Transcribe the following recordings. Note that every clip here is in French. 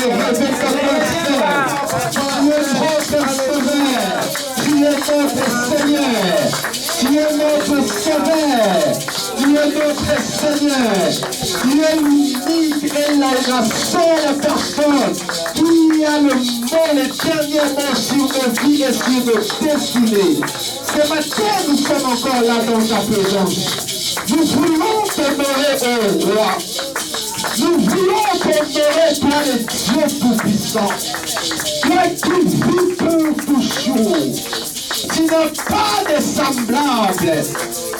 Rebecca Pasteur. Tu es notre sauveur. Tu es notre Seigneur. Tu es notre sauveur. Tu es notre Seigneur. Tu es l'unique et la seule personne qui a le mot, le dernier mot sur nos vies et sur nos destinées. Ce matin, nous sommes encore là dans ta présence. Nous voulons demeurer au roi. Nous voulons demeurer toi le Dieu tout-puissant. Toi qui vis pour toujours. Tu n'as pas de semblable.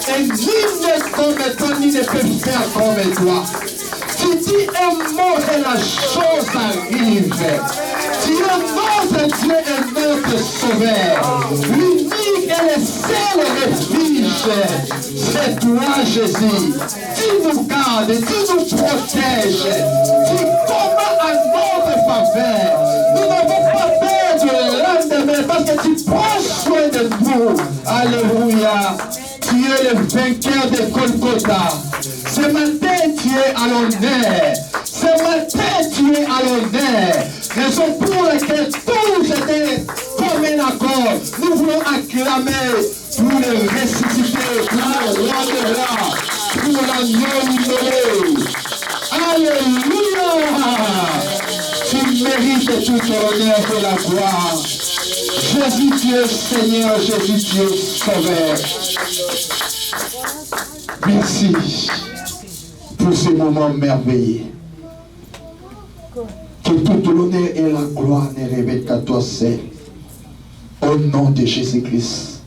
Et ni ne comme toi, ni ne peut faire comme toi. Tu dis un mot et la chose arrive. Tu es notre Dieu et notre Sauveur. L'unique et le seul refuge, c'est toi, Jésus. Tu nous gardes, tu nous protèges. Tu combats à notre faveur. Nous n'avons pas peur du lendemain parce que tu prends soin de nous. Alléluia. Tu es le vainqueur de Golgotha. Ce matin, tu es à l'honneur. Ce matin, tu es à l'honneur. Raison pour laquelle tous étaient comme un accord. Nous voulons acclamer pour le ressusciter, pour le roi de roi, pour l'agneau libéré. Alléluia! Tu mérites tout l'honneur et la gloire. Jésus, tu es Seigneur, Jésus, tu es Sauveur. Merci pour ce moment merveilleux. Que tout l'honneur et la gloire ne reviennent qu'à toi seul. Au nom de Jésus-Christ.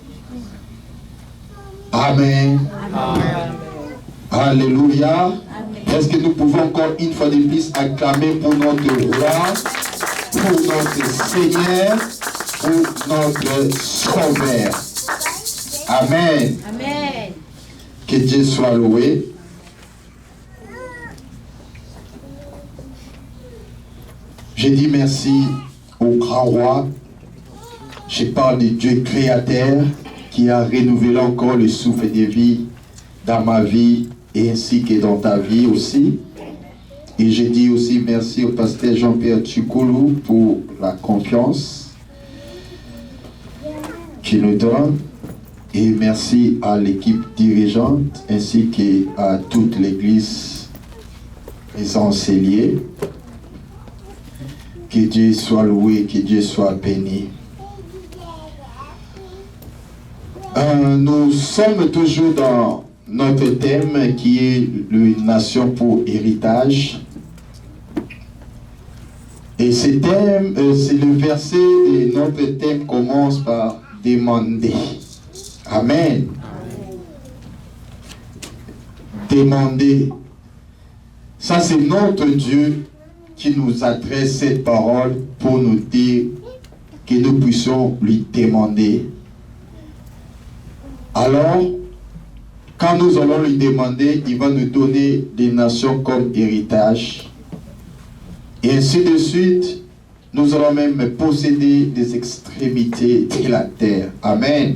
Amen. Amen. Alléluia. Est-ce que nous pouvons encore une fois de plus acclamer pour notre roi, pour notre Seigneur, pour notre Sauveur. Amen. Amen. Que Dieu soit loué. Je dis merci au grand roi. Je parle du Dieu créateur qui a renouvelé encore le souffle de vie dans ma vie et ainsi que dans ta vie aussi. Et je dis aussi merci au pasteur Jean-Pierre Tchukoulou pour la confiance qu'il nous donne. Et merci à l'équipe dirigeante ainsi qu'à toute l'église, les enseignants. Que Dieu soit loué, que Dieu soit béni. Nous sommes toujours dans notre thème qui est une nation pour héritage. Et ce thème, c'est le verset de notre thème commence par demander. Amen. Demander. Ça, c'est notre Dieu qui nous adresse cette parole pour nous dire que nous puissions lui demander. Alors, quand nous allons lui demander, il va nous donner des nations comme héritage. Et ainsi de suite, nous allons même posséder des extrémités de la terre. Amen.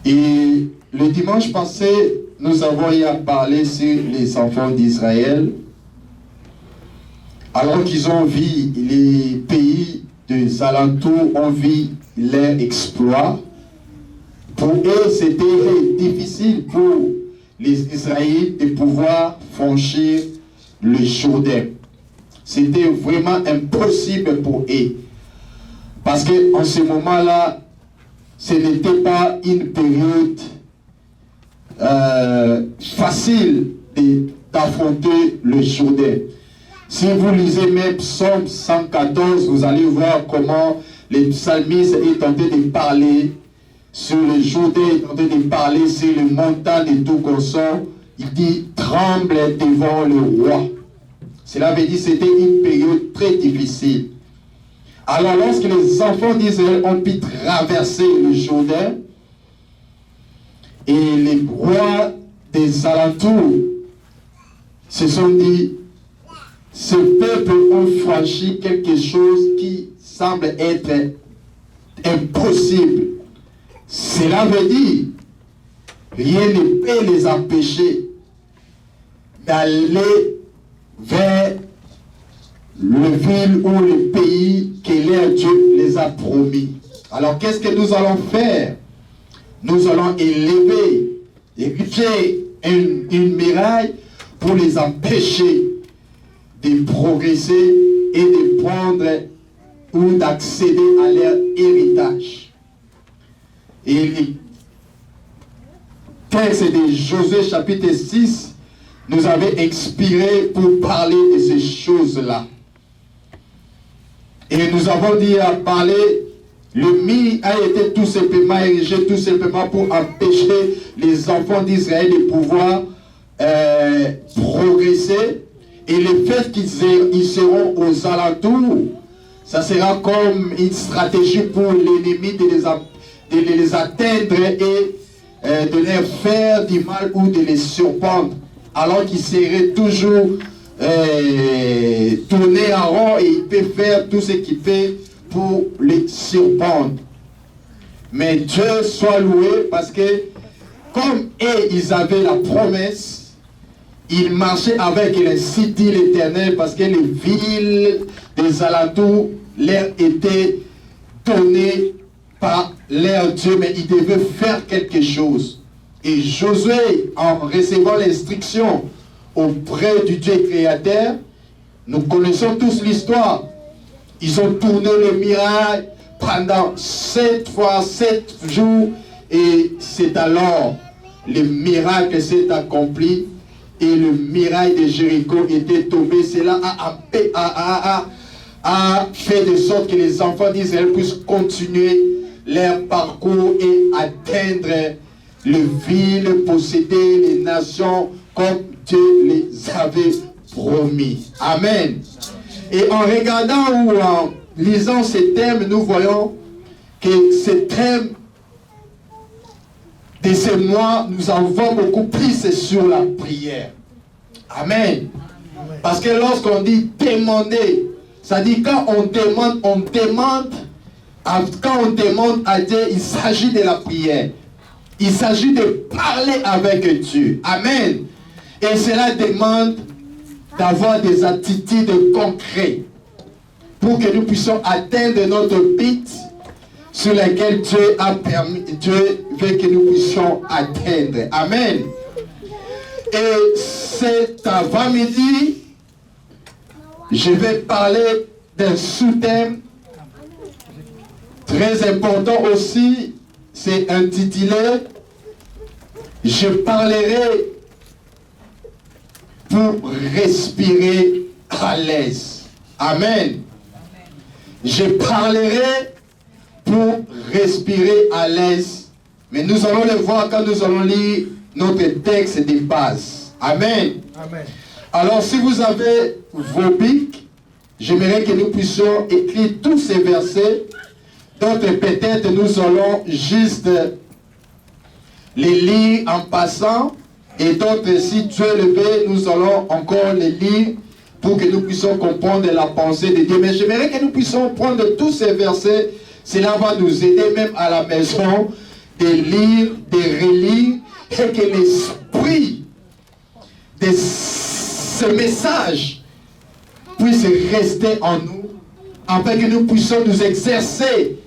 Et le dimanche passé, nous avons eu à parler sur les enfants d'Israël. Alors qu'ils ont vu les pays des alentours, ont vu leur exploit. Pour eux, c'était difficile pour les Israélites de pouvoir franchir le Jourdain. C'était vraiment impossible pour eux. Parce qu'en ce moment-là, ce n'était pas une période facile d'affronter le Jourdain. Si vous lisez même Psaume 114, vous allez voir comment les psalmistes est en train de parler sur le Jourdain, est en train de parler sur les montagnes et tout comme ça. Il dit tremble devant le roi. Cela veut dire que c'était une période très difficile. Alors lorsque les enfants d'Israël ont pu traverser le Jourdain, et les rois des alentours se sont dit, ce peuple a franchi quelque chose qui semble être impossible. Cela veut dire, rien ne peut les empêcher d'aller vers le ville ou le pays que leur Dieu les a promis. Alors qu'est-ce que nous allons faire? Nous allons ériger une muraille pour les empêcher de progresser et de prendre ou d'accéder à leur héritage. Et le texte de Josué chapitre 6 nous avait inspiré pour parler de ces choses-là. Et nous avons dit à parler, le mur a été tout simplement érigé, tout simplement pour empêcher les enfants d'Israël de pouvoir progresser. Et le fait qu'ils seront aux alentours, ça sera comme une stratégie pour l'ennemi de les atteindre et de leur faire du mal ou de les surprendre. Alors qu'ils seraient toujours tournés en rond et il peut faire tout ce qu'il peut pour les surprendre. Mais Dieu soit loué parce que comme ils avaient la promesse, ils marchaient avec le site de l'Éternel parce que les villes des alentours leur étaient données par leur Dieu, mais ils devaient faire quelque chose. Et Josué, en recevant l'instruction auprès du Dieu créateur, nous connaissons tous l'histoire. Ils ont tourné le miracle pendant 7 fois 7 jours et c'est alors le miracle s'est accompli et le miracle de Jéricho était tombé. Cela a fait de sorte que les enfants d'Israël puissent continuer leur parcours et atteindre les villes, posséder les nations comme Dieu les avait promis. Amen. Et en regardant ou en lisant ces thèmes, nous voyons que ces thèmes de ces mois, nous en voyons beaucoup plus sur la prière. Amen. Parce que lorsqu'on dit demander, ça dit quand on demande à Dieu, il s'agit de la prière. Il s'agit de parler avec Dieu. Amen. Et cela demande d'avoir des attitudes concrètes pour que nous puissions atteindre notre but sur lequel Dieu veut que nous puissions atteindre. Amen. Et cet avant-midi, je vais parler d'un sous-thème très important aussi. C'est intitulé « Je parlerai pour respirer à l'aise ». Amen. Je parlerai pour respirer à l'aise. Mais nous allons le voir quand nous allons lire notre texte de base. Amen. Amen. Alors si vous avez vos bics, j'aimerais que nous puissions écrire tous ces versets. D'autres peut-être nous allons juste les lire en passant. Et d'autres, si Dieu le veut, nous allons encore les lire pour que nous puissions comprendre la pensée de Dieu. Mais j'aimerais que nous puissions prendre tous ces versets. Cela va nous aider même à la maison de lire, de relire et que l'esprit de ce message puisse rester en nous afin que nous puissions nous exercer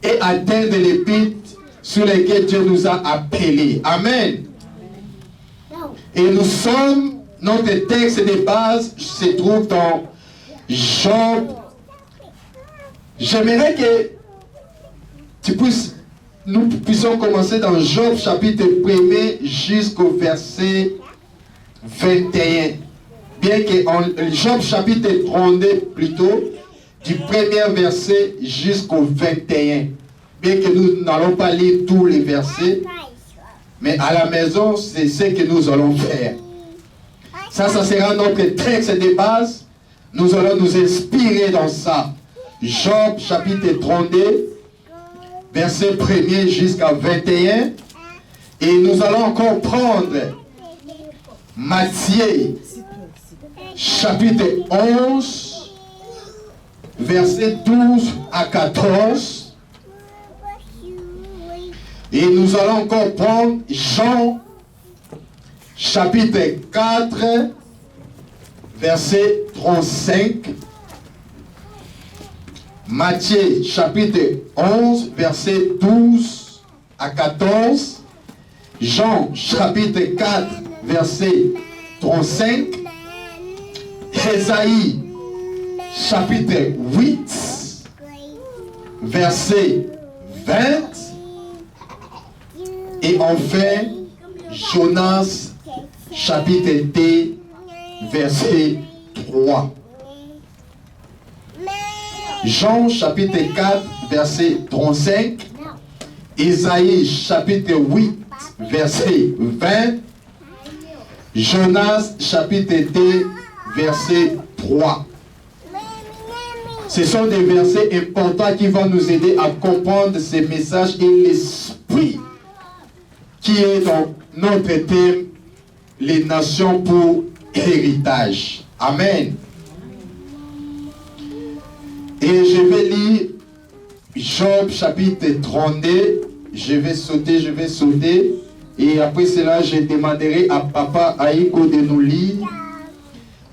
et atteindre les buts sur lesquels Dieu nous a appelés. Amen. Et nous sommes, notre texte de base se trouve dans Job. J'aimerais que nous puissions commencer dans Job chapitre 1er jusqu'au verset 21. Bien que en Job chapitre 32 plutôt, du premier verset jusqu'au 21. Bien que nous n'allons pas lire tous les versets, mais à la maison, c'est ce que nous allons faire. Ça sera notre texte de base. Nous allons nous inspirer dans ça. Job chapitre 32, verset 1er jusqu'à 21. Et nous allons encore prendre Matthieu chapitre 11, verset 12 à 14. Et nous allons encore prendre Jean chapitre 4, verset 35 Matthieu chapitre 11, verset 12 à 14. Jean chapitre 4, verset 35. Ésaïe chapitre 8, verset 20. Et enfin, Jonas chapitre 2, verset 3. Jean chapitre 4, verset 35. Ésaïe chapitre 8, verset 20. Jonas chapitre 2, verset 3. Ce sont des versets importants qui vont nous aider à comprendre ces messages et l'esprit qui est dans notre thème, les nations pour héritage. Amen. Et je vais lire Job chapitre 32. Je vais sauter. Et après cela, je demanderai à Papa Aïko de nous lire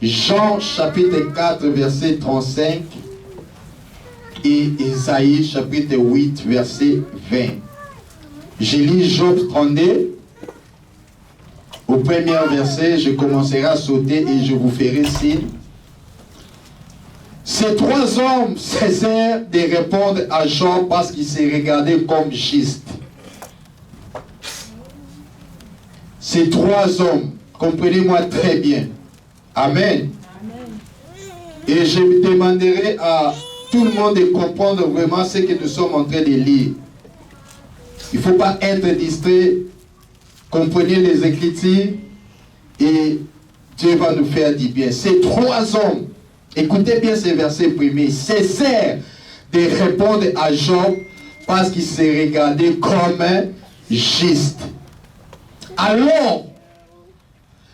Jean chapitre 4, verset 35 et Ésaïe chapitre 8, verset 20. Je lis Job 32. Au premier verset, je commencerai à sauter et je vous ferai signe. Ces trois hommes cessèrent de répondre à Job parce qu'il s'est regardé comme juste. Ces trois hommes, comprenez-moi très bien. Amen. Et je demanderai à tout le monde de comprendre vraiment ce que nous sommes en train de lire. Il ne faut pas être distrait. Comprenez les Écritures et Dieu va nous faire du bien. Ces trois hommes, écoutez bien ces versets premiers, cessèrent de répondre à Job parce qu'il s'est regardé comme juste. Alors,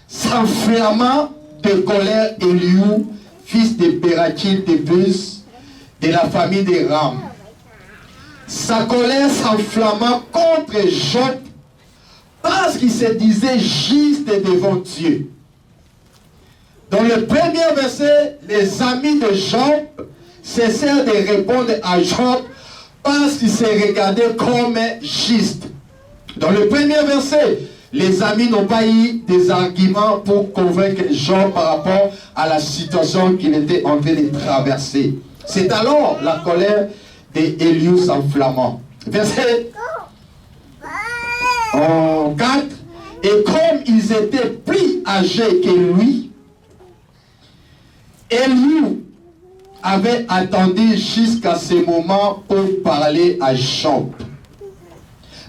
s'enflammant de colère, Elihu, fils de Bérakil de Bus, de la famille des Ram. Sa colère s'enflamma contre Job parce qu'il se disait juste devant Dieu. Dans le premier verset, les amis de Job cessèrent de répondre à Job parce qu'il se regardait comme juste. Dans le premier verset, les amis n'ont pas eu des arguments pour convaincre Job par rapport à la situation qu'il était en train de traverser. C'est alors la colère d'Elihu s'enflammant. Verset 4. Et comme ils étaient plus âgés que lui, Elihu avait attendu jusqu'à ce moment pour parler à Job.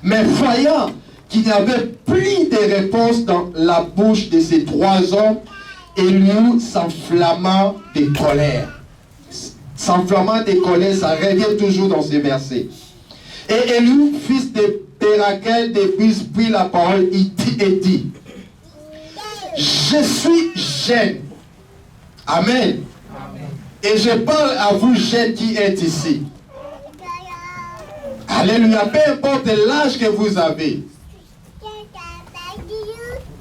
Mais voyant qu'il n'y avait plus de réponse dans la bouche de ces trois hommes, Elihu s'enflamma de colère. S'enflammant de colère, ça revient toujours dans ces versets. Et Elihu, fils de Bérakil de Bus, prit la parole et dit, je suis jeune. Amen. Et je parle à vous jeunes qui êtes ici. Alléluia, peu importe l'âge que vous avez.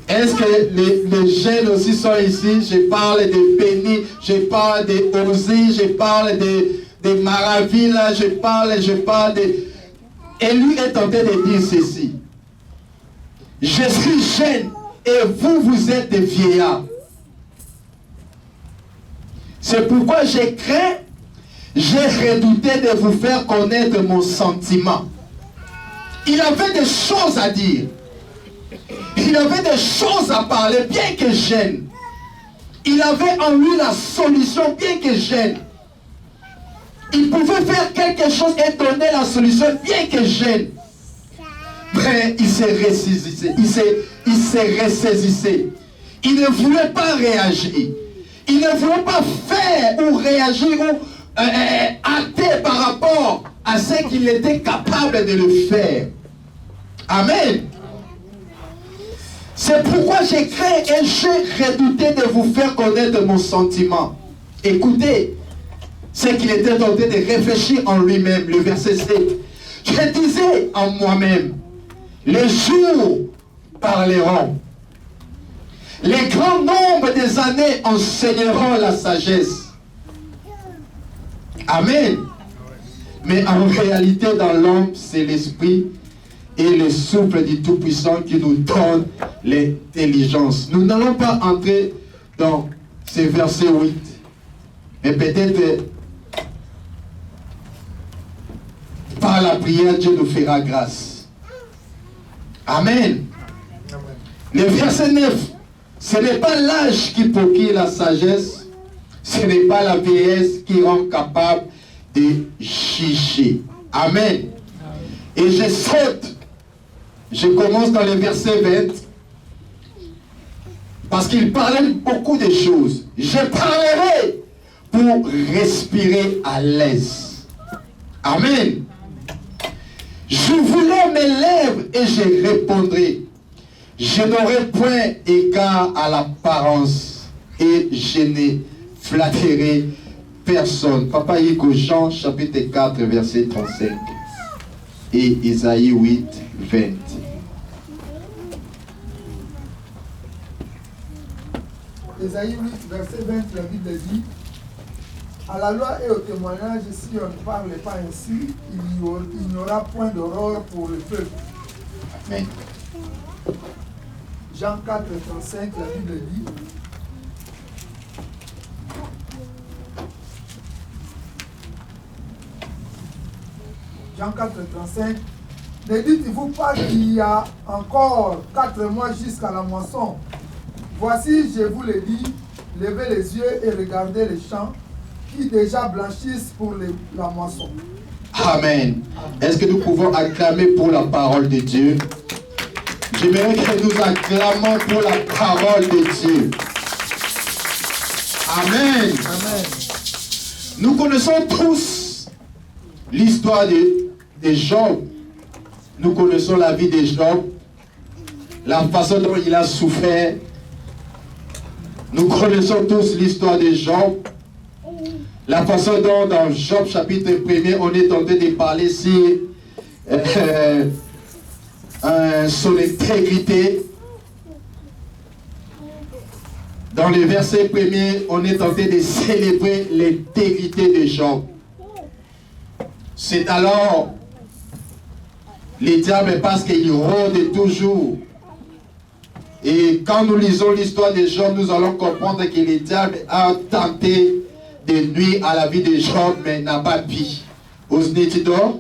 Est-ce que les jeunes aussi sont ici? Je parle de Béni, je parle de Ozi, je parle de Maravilla, je parle de... Et lui est en train de dire ceci. Je suis jeune et vous êtes des vieillards. C'est pourquoi j'ai craint, j'ai redouté de vous faire connaître mon sentiment. Il avait des choses à dire. Il avait des choses à parler, bien que jeune. Il avait en lui la solution, bien que jeune. Il pouvait faire quelque chose et donner la solution, bien que jeune. Mais il s'est ressaisissé. Il s'est ressaisissé. Il ne voulait pas réagir. Il ne voulait pas faire ou réagir ou acter par rapport à ce qu'il était capable de le faire. Amen. C'est pourquoi j'ai craint et j'ai redouté de vous faire connaître mon sentiment. Écoutez, c'est qu'il était en train de réfléchir en lui-même. Le verset 7. Je disais en moi-même, les jours parleront. Les grands nombres des années enseigneront la sagesse. Amen. Mais en réalité, dans l'homme, c'est l'esprit et le souffle du Tout-Puissant qui nous donne l'intelligence. Nous n'allons pas entrer dans ces versets 8. Mais peut-être par la prière, Dieu nous fera grâce. Amen. Le verset 9. Ce n'est pas l'âge qui procure la sagesse. Ce n'est pas la vieillesse qui rend capable de juger. Amen. Et je saute. Je commence dans le verset 20. Parce qu'il parlait beaucoup de choses. Je parlerai pour respirer à l'aise. Amen. Je voulais mes lèvres et je répondrai. Je n'aurai point égard à l'apparence et je ne flatterai personne. Papa Yiko, Jean chapitre 4 verset 35 et Isaïe 8 20. Isaïe 8 verset 20, la Bible dit: à la loi et au témoignage, si on ne parle pas ainsi, il n'y aura point d'horreur pour le peuple. Amen. Jean 4, 35, la Bible dit: Jean 4, 35, ne dites-vous pas qu'il y a encore 4 mois jusqu'à la moisson? Voici, je vous le dis, levez les yeux et regardez les champs qui déjà blanchissent pour la moisson. Amen. Est-ce que nous pouvons acclamer pour la parole de Dieu? J'aimerais que nous acclamons pour la parole de Dieu. Amen. Amen. Nous connaissons tous l'histoire de Job. Nous connaissons la vie de Job, la façon dont il a souffert. Nous connaissons tous l'histoire de Job. La façon dont dans Job chapitre 1er, on est tenté de parler sur son intégrité. Dans le verset 1er, on est tenté de célébrer l'intégrité de Job. C'est alors les diables parce qu'il rôde toujours. Et quand nous lisons l'histoire de Job, nous allons comprendre que le diable a tenté de nuire à la vie de Job, mais n'a pas pu. Osnetidor,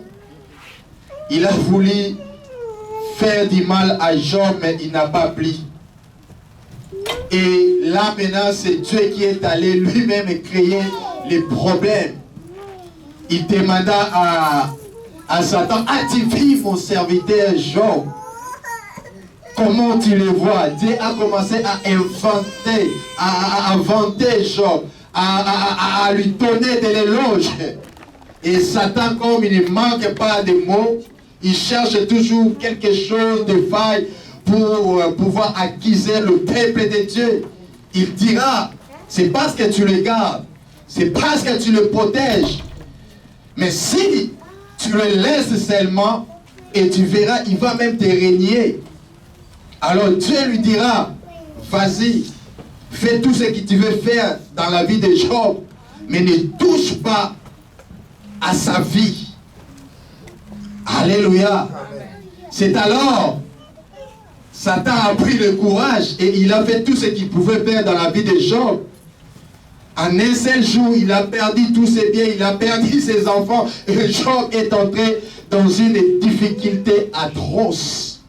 il a voulu faire du mal à Job, mais il n'a pas pu. Et là maintenant, c'est Dieu qui est allé lui-même créer les problèmes. Il demanda à Satan: as-tu vu mon serviteur Job? Comment tu le vois? Dieu a commencé à inventer Job, à lui donner de l'éloge. Et Satan, comme il ne manque pas de mots, il cherche toujours quelque chose de faille pour pouvoir accuser le peuple de Dieu. Il dira: c'est parce que tu le gardes, c'est parce que tu le protèges. Mais si tu le laisses seulement, et tu verras, il va même te régner. Alors Dieu lui dira: vas-y, fais tout ce que tu veux faire dans la vie de Job, mais ne touche pas à sa vie. Alléluia. C'est alors Satan a pris le courage et il a fait tout ce qu'il pouvait faire dans la vie de Job. En un seul jour, il a perdu tous ses biens, il a perdu ses enfants, et Job est entré dans une difficulté atroce.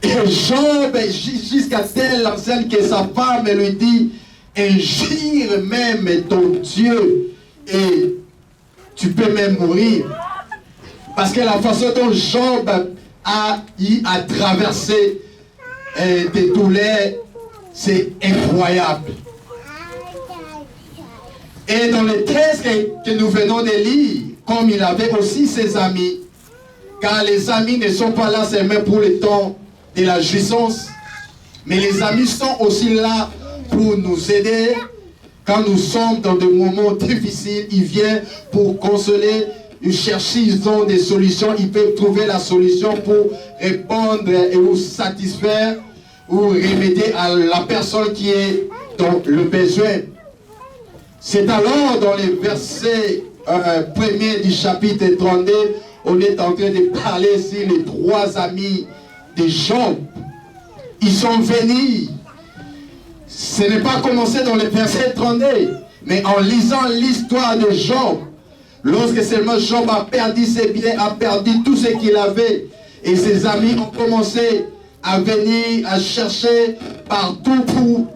Et Job, jusqu'à telle enseigne que sa femme lui dit: injure même ton Dieu et tu peux même mourir. Parce que la façon dont Job a traversé des douleurs, c'est incroyable. Et dans le texte que nous venons de lire, comme il avait aussi ses amis, car les amis ne sont pas là seulement pour le temps de la jouissance, mais les amis sont aussi là pour nous aider. Quand nous sommes dans des moments difficiles, ils viennent pour consoler, ils cherchent, ils ont des solutions, ils peuvent trouver la solution pour répondre et vous satisfaire ou remédier à la personne qui est dans le besoin. C'est alors dans les versets 1er du chapitre 32, on est en train de parler sur les 3 amis de Job. Ils sont venus. Ce n'est pas commencé dans le verset 32, mais en lisant l'histoire de Job, lorsque seulement Job a perdu ses biens, a perdu tout ce qu'il avait, et ses amis ont commencé à venir, à chercher partout pour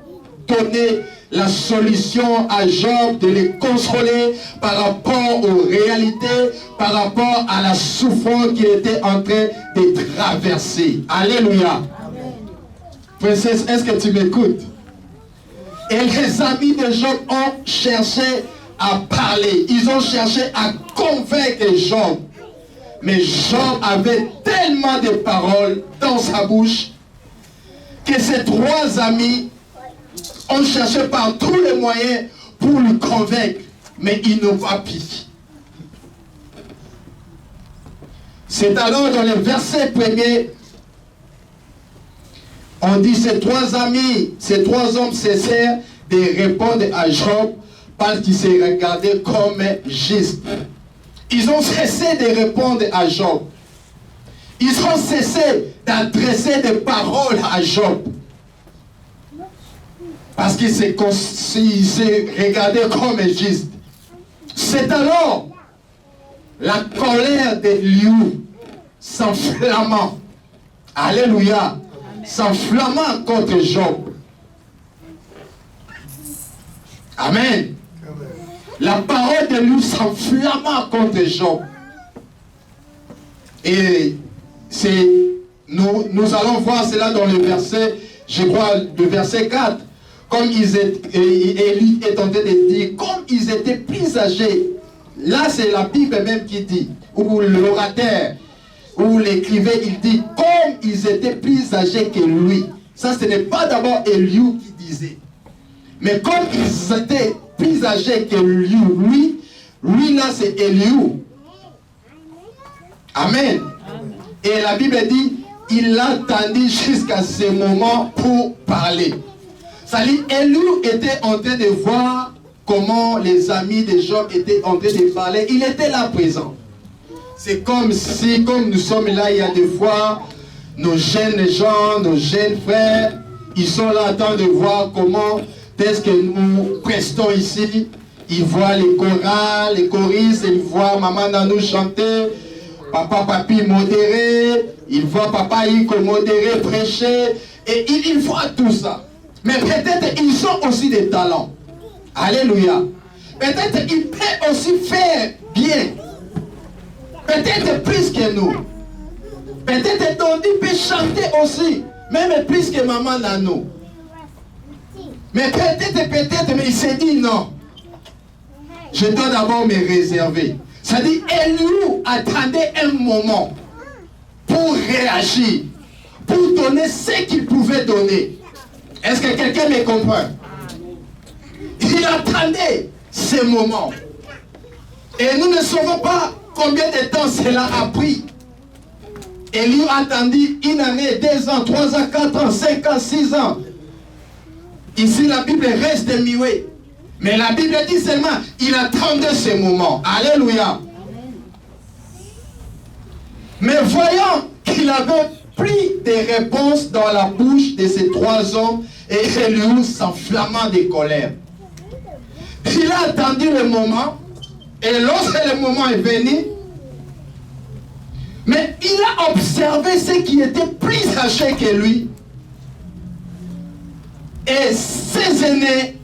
donner la solution à Job, de les consoler par rapport aux réalités, par rapport à la souffrance qu'il était en train de traverser. Alléluia. Princesse, est-ce que tu m'écoutes? Et les amis de Job ont cherché à parler. Ils ont cherché à convaincre Job. Mais Job avait tellement de paroles dans sa bouche que ces 3 amis ont cherché par tous les moyens pour le convaincre. Mais il n'ont pas pu. C'est alors dans le verset 1er, on dit ces 3 amis, ces 3 hommes cessèrent de répondre à Job parce qu'ils se regardaient comme juste. Ils ont cessé de répondre à Job. Ils ont cessé d'adresser des paroles à Job. Parce qu'ils se regardaient comme juste. C'est alors la colère d'Éliou s'enflammant. Alléluia. S'enflammant contre Job. Amen. La parole de lui s'enflammant contre Job. Et nous allons voir cela dans le verset, je crois, le verset 4. Comme Élie est en train de dire, comme ils étaient plus âgés. Là, c'est la Bible même qui dit, ou l'orateur, ou l'écrivain, il dit, comme ils étaient plus âgés que lui. Ça, ce n'est pas d'abord Éliou qui disait. Mais comme ils étaient plus âgés que lui là, c'est Éliou. Amen. Et la Bible dit, il attendit jusqu'à ce moment pour parler. C'est-à-dire, Éliou était en train de voir comment les amis de Job étaient en train de parler. Il était là présent. C'est comme si, comme nous sommes là, il y a des fois, nos jeunes gens, nos jeunes frères, ils sont là en train de voir comment est-ce que nous prestons ici. Ils voient les chorales, les choristes, ils voient maman Nanou chanter, papa Papi modérer, ils voient papa Iko modérer, prêcher, et ils voient tout ça. Mais peut-être ils ont aussi des talents. Alléluia. Peut-être ils peuvent aussi faire bien. Peut-être plus que nous. Peut-être Dondi peut chanter aussi. Même plus que maman Nanou. Mais peut-être, mais il s'est dit non. Je dois d'abord me réserver. C'est-à-dire, Éliou attendait un moment pour réagir, pour donner ce qu'il pouvait donner. Est-ce que quelqu'un me comprend? Il attendait ce moment. Et nous ne savons pas combien de temps cela a pris. Éliou a attendu 1 année, 2 ans, 3 ans, 4 ans, 5 ans, 6 ans. Ici, la Bible reste muette. Mais la Bible dit seulement, il attendait ce moment. Alléluia. Mais voyant qu'il avait pris des réponses dans la bouche de ces 3 hommes, et Éliou s'enflammant de colère. Il a attendu le moment, et lorsque le moment est venu, mais il a observé ceux qui étaient plus âgés que lui. Et ses aînés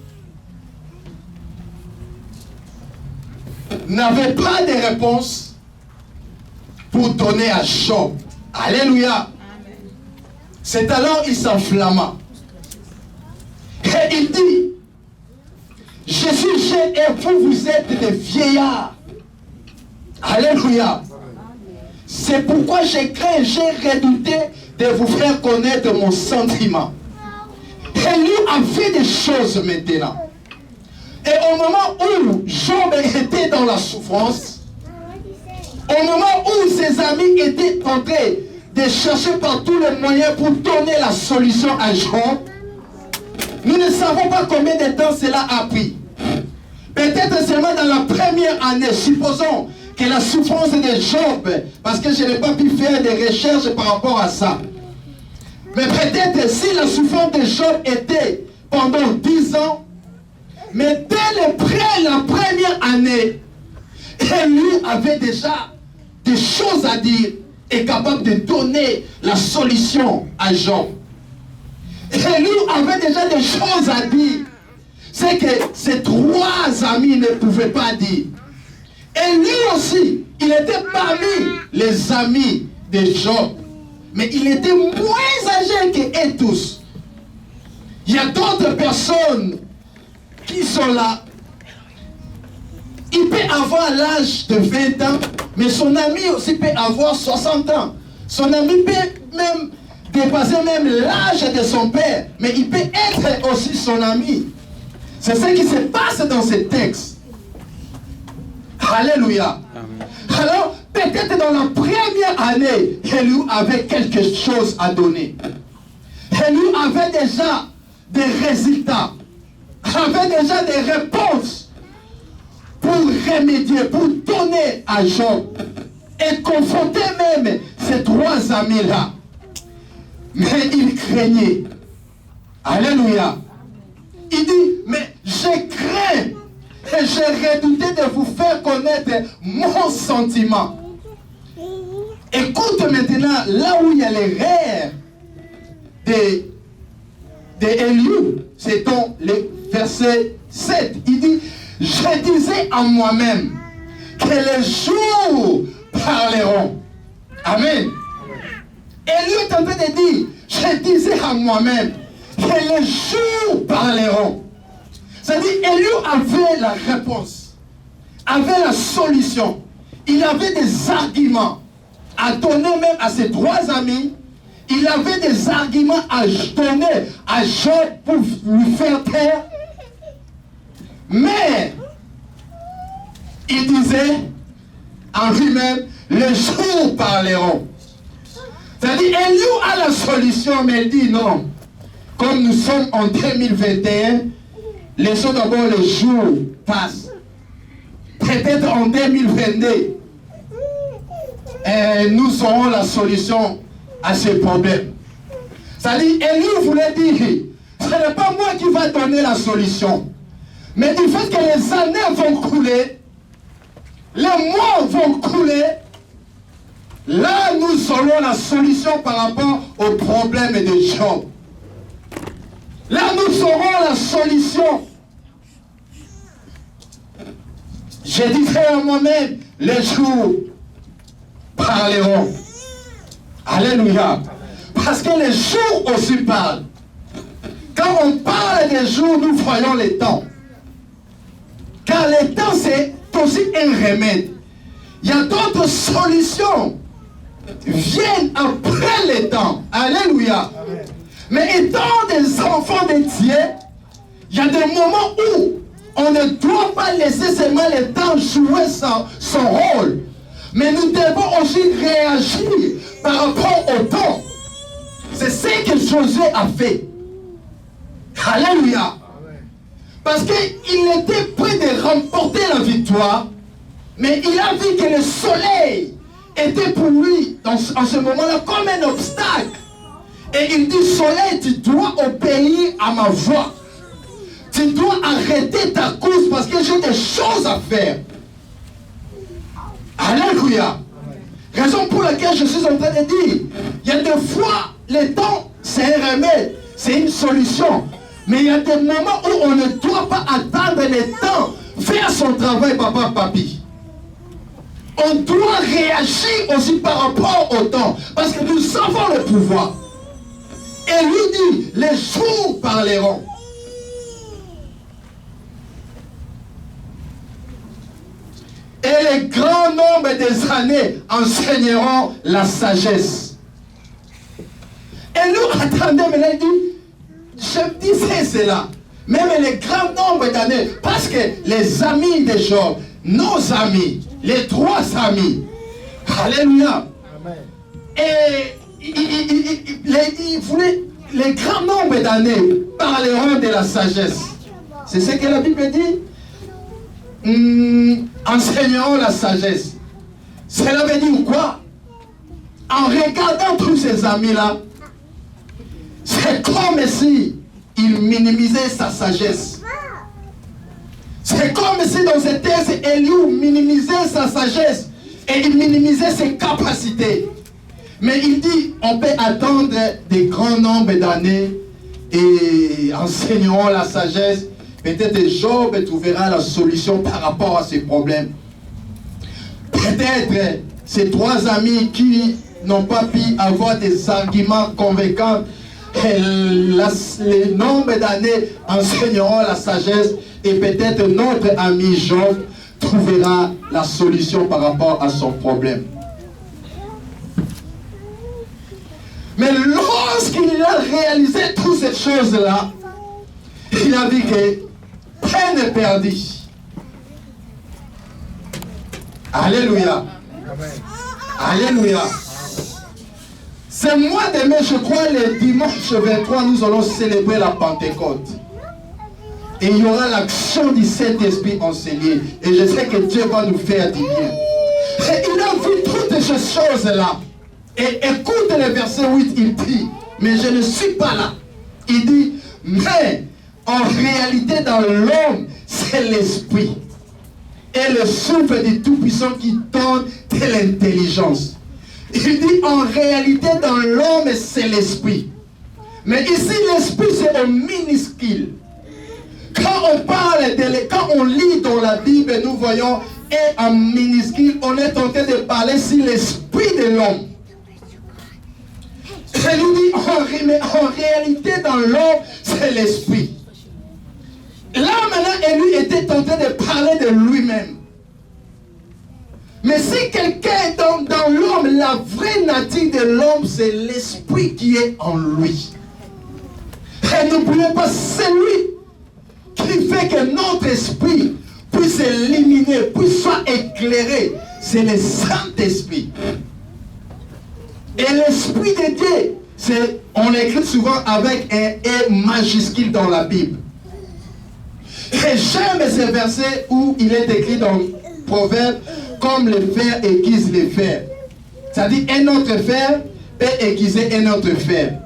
n'avaient pas de réponse pour donner à Job. Alléluia. C'est alors il s'enflamma. Et il dit, je suis jeune et vous êtes des vieillards. Alléluia. C'est pourquoi j'ai craint, j'ai redouté de vous faire connaître mon sentiment. Éliou a fait des choses maintenant. Et au moment où Job était dans la souffrance, au moment où ses amis étaient en train de chercher par tous les moyens pour donner la solution à Job, nous ne savons pas combien de temps cela a pris. Peut-être seulement dans la première année, supposons que la souffrance de Job, parce que je n'ai pas pu faire des recherches par rapport à ça. Mais peut-être si la souffrance de Job était pendant 10 ans, mais dès la première année, Élie avait déjà des choses à dire et capable de donner la solution à Job. Élie avait déjà des choses à dire. C'est que ces 3 amis ne pouvaient pas dire. Et lui aussi, il était parmi les amis de Job. Mais il était moins âgé qu'eux tous. Il y a d'autres personnes qui sont là. Il peut avoir l'âge de 20 ans, mais son ami aussi peut avoir 60 ans. Son ami peut même dépasser même l'âge de son père, mais il peut être aussi son ami. C'est ce qui se passe dans ce texte. Alléluia. Amen. Alors, peut-être dans la première année, Élie avait quelque chose à donner. Élie avait déjà des résultats, avait déjà des réponses pour remédier, pour donner à Job et confronter même ces 3 amis-là. Mais il craignait. Alléluia. Il dit, mais je crains et j'ai redouté de vous faire connaître mon sentiment. Écoute maintenant, là où il y a l'erreur d'Élie, c'est dans le verset 7. Il dit, je disais à moi-même que les jours parleront. Amen. Élie est en train de dire, je disais à moi-même que les jours parleront. C'est-à-dire, Élie avait la réponse, avait la solution. Il avait des arguments à donner même à ses 3 amis. Il avait des arguments à donner à Job pour lui faire taire. Mais, il disait en lui-même, les jours parleront. C'est-à-dire, Élie a la solution, mais il dit non. Comme nous sommes en 2021, laissons d'abord les jours passent. Peut-être en 2022, nous aurons la solution à ce problème. C'est-à-dire, Élie voulait dire, ce n'est pas moi qui va donner la solution. Mais du fait que les années vont couler, les mois vont couler, là nous aurons la solution par rapport au problème de Job. Là nous aurons la solution. Je dirai à moi-même, les jours parleront. Alléluia. Parce que les jours aussi parlent. Quand on parle des jours, nous voyons les temps. Car les temps, c'est aussi un remède. Il y a d'autres solutions viennent après les temps. Alléluia. Amen. Mais étant des enfants de Dieu, il y a des moments où on ne doit pas laisser seulement le temps jouer son rôle. Mais nous devons aussi réagir par rapport au temps. C'est ce que Josué a fait. Alléluia. Parce qu'il était prêt de remporter la victoire, mais il a vu que le soleil était pour lui, en ce moment-là, comme un obstacle. Et il dit, soleil, tu dois obéir à ma voix. Tu dois arrêter ta course parce que j'ai des choses à faire. Alléluia. Raison pour laquelle je suis en train de dire, il y a des fois, le temps, c'est un remède, c'est une solution. Mais il y a des moments où on ne doit pas attendre le temps, faire son travail, papa, papi. On doit réagir aussi par rapport au temps, parce que nous avons le pouvoir. Et lui dit, les jours parleront. Et les grands nombres des années enseigneront la sagesse. Et nous, attendez, mais là, il dit, je disais cela. Même les grands nombres d'années, parce que les amis de Job, nos amis, les 3 amis, alléluia. Amen. Et il voulait, les grands nombres d'années parleront de la sagesse. C'est ce que la Bible dit. enseignant la sagesse. Cela veut dire quoi? En regardant tous ces amis-là, c'est comme si il minimisait sa sagesse. C'est comme si dans ce texte, Élie minimisait sa sagesse et il minimisait ses capacités. Mais il dit, on peut attendre des grands nombres d'années et enseignant la sagesse. Peut-être Job trouvera la solution par rapport à ses problèmes. Peut-être ces trois amis qui n'ont pas pu avoir des arguments convaincants, les nombres d'années enseigneront la sagesse et peut-être notre ami Job trouvera la solution par rapport à son problème. Mais lorsqu'il a réalisé toutes ces choses-là, il a vu que peine est perdue. Alléluia. Alléluia. Ce mois de mai, je crois, le dimanche 23, nous allons célébrer la Pentecôte. Et il y aura l'action du Saint-Esprit enseigné. Et je sais que Dieu va nous faire du bien. Et il a vu toutes ces choses-là. Et écoute le verset 8, il dit, mais je ne suis pas là. Il dit, mais en réalité dans l'homme, c'est l'esprit. Et le souffle du Tout-Puissant qui donne de l'intelligence. Il dit, en réalité dans l'homme, c'est l'esprit. Mais ici, l'esprit, c'est un minuscule. Quand on parle, quand on lit dans la Bible, nous voyons, et en minuscule, on est en train de parler sur l'esprit de l'homme. Il dit, mais en réalité, dans l'homme, c'est l'esprit. Là, maintenant, lui était en train de parler de lui-même. Mais si quelqu'un est dans l'homme, la vraie nature de l'homme, c'est l'esprit qui est en lui. Et n'oubliez pas, c'est lui qui fait que notre esprit puisse éliminer, puisse soit éclairé. C'est le Saint-Esprit. Et l'Esprit de Dieu, on écrit souvent avec un E majuscule dans la Bible. Et j'aime ce verset où il est écrit dans Proverbe, comme le fer aiguise le fer. C'est-à-dire un autre fer peut aiguiser un autre fer.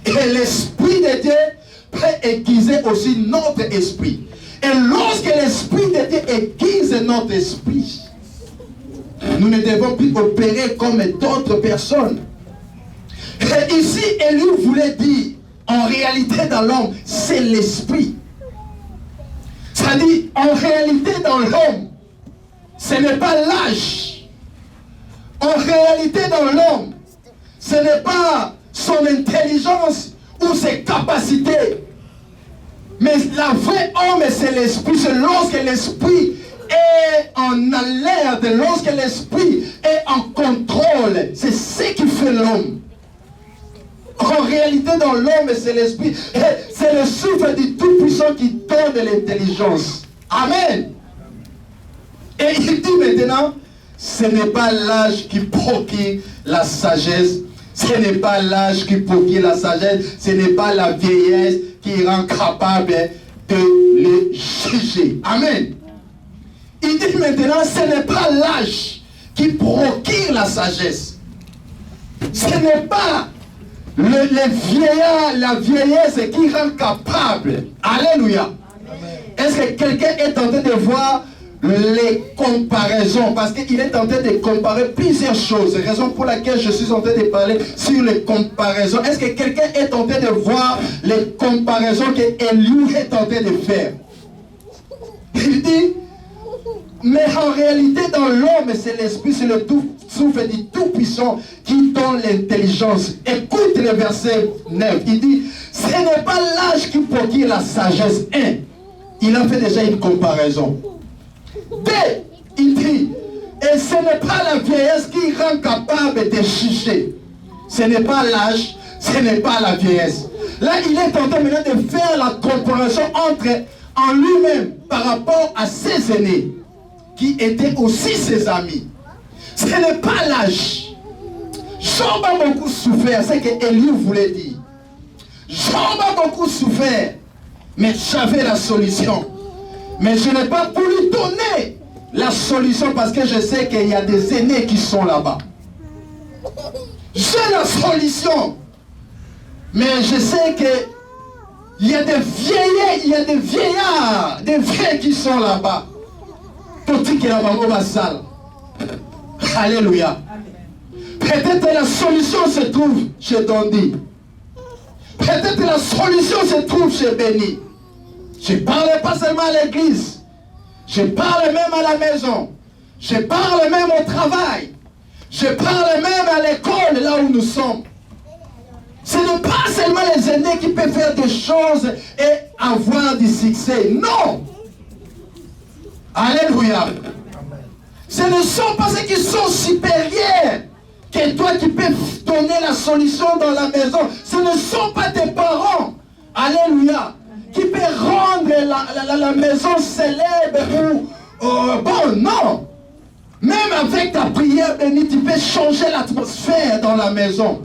Et l'Esprit de Dieu peut aiguiser aussi notre esprit. Et lorsque l'Esprit de Dieu aiguise notre esprit, nous ne devons plus opérer comme d'autres personnes. Et ici, Élie voulait dire, en réalité dans l'homme, c'est l'esprit. C'est-à-dire, en réalité dans l'homme, ce n'est pas l'âge. En réalité dans l'homme, ce n'est pas son intelligence ou ses capacités. Mais la vraie homme, c'est l'esprit. C'est lorsque l'esprit est en alerte, lorsque l'esprit est en contrôle. C'est ce qui fait l'homme. En réalité, dans l'homme, c'est l'esprit. C'est le souffle du Tout-Puissant qui donne de l'intelligence. Amen. Et il dit maintenant, ce n'est pas l'âge qui procure la sagesse. Ce n'est pas l'âge qui procure la sagesse. Ce n'est pas la vieillesse qui rend capable de le juger. Amen. Il dit maintenant, ce n'est pas l'âge qui procure la sagesse. Ce n'est pas le vieillard, la vieillesse qui rend capable. Alléluia. Est-ce que quelqu'un est en train de voir les comparaisons? Parce qu'il est en train de comparer plusieurs choses. Raison pour laquelle je suis en train de parler sur les comparaisons. Est-ce que quelqu'un est en train de voir les comparaisons qu'Élie est en train de faire? Il dit, mais en réalité dans l'homme, c'est l'esprit, c'est le souffle du Tout-Puissant qui donne l'intelligence. Écoute le verset 9. Il dit, ce n'est pas l'âge qui procure la sagesse. 1. Il a fait déjà une comparaison. 2. Il dit, et ce n'est pas la vieillesse qui rend capable de juger. Ce n'est pas l'âge, ce n'est pas la vieillesse. Là, il est en train maintenant de faire la comparaison en lui-même par rapport à ses aînés, qui étaient aussi ses amis. Ce n'est pas l'âge. Job a beaucoup souffert, c'est ce qu'Élie voulait dire. Job a beaucoup souffert, mais j'avais la solution. Mais je n'ai pas voulu donner la solution parce que je sais qu'il y a des aînés qui sont là-bas. J'ai la solution. Mais je sais qu'il y a des vieillards, il y a des vieillards, des vieux qui sont là-bas. Alléluia. Peut-être la solution se trouve chez Dondi. Peut-être la solution se trouve chez Béni. Je ne parle pas seulement à l'église. Je parle même à la maison. Je parle même au travail. Je parle même à l'école, là où nous sommes. Ce n'est pas seulement les aînés qui peuvent faire des choses et avoir du succès. Non. Alléluia. Ce ne sont pas ceux qui sont supérieurs que toi qui peux donner la solution dans la maison. Ce ne sont pas tes parents. Alléluia. Qui peut rendre la maison célèbre ou... bon, non. Même avec ta prière bénie, tu peux changer l'atmosphère dans la maison.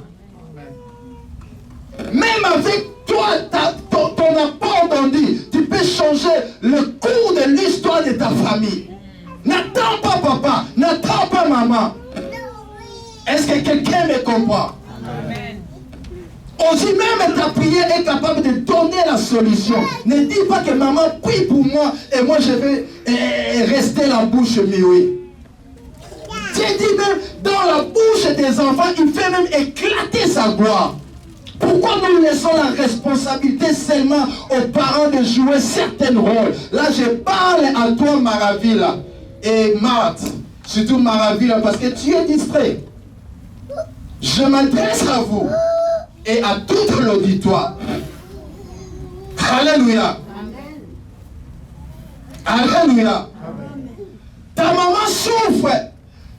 Même avec toi, ton apport d'Ondi, tu peux changer le cours de l'histoire de ta famille. N'attends pas papa, n'attends pas maman. Est-ce que quelqu'un me comprend? Amen. Aussi même ta prière est capable de donner la solution. Ne dis pas que maman prie pour moi et moi je vais rester la bouche muette. Dieu dit même dans la bouche des enfants, il fait même éclater sa gloire. Pourquoi nous laissons la responsabilité seulement aux parents de jouer certains rôles? Là, je parle à toi, Maravilla, et Marthe, surtout Maravilla, parce que tu es distrait. Je m'adresse à vous et à tout l'auditoire. Alléluia. Alléluia. Ta maman souffre,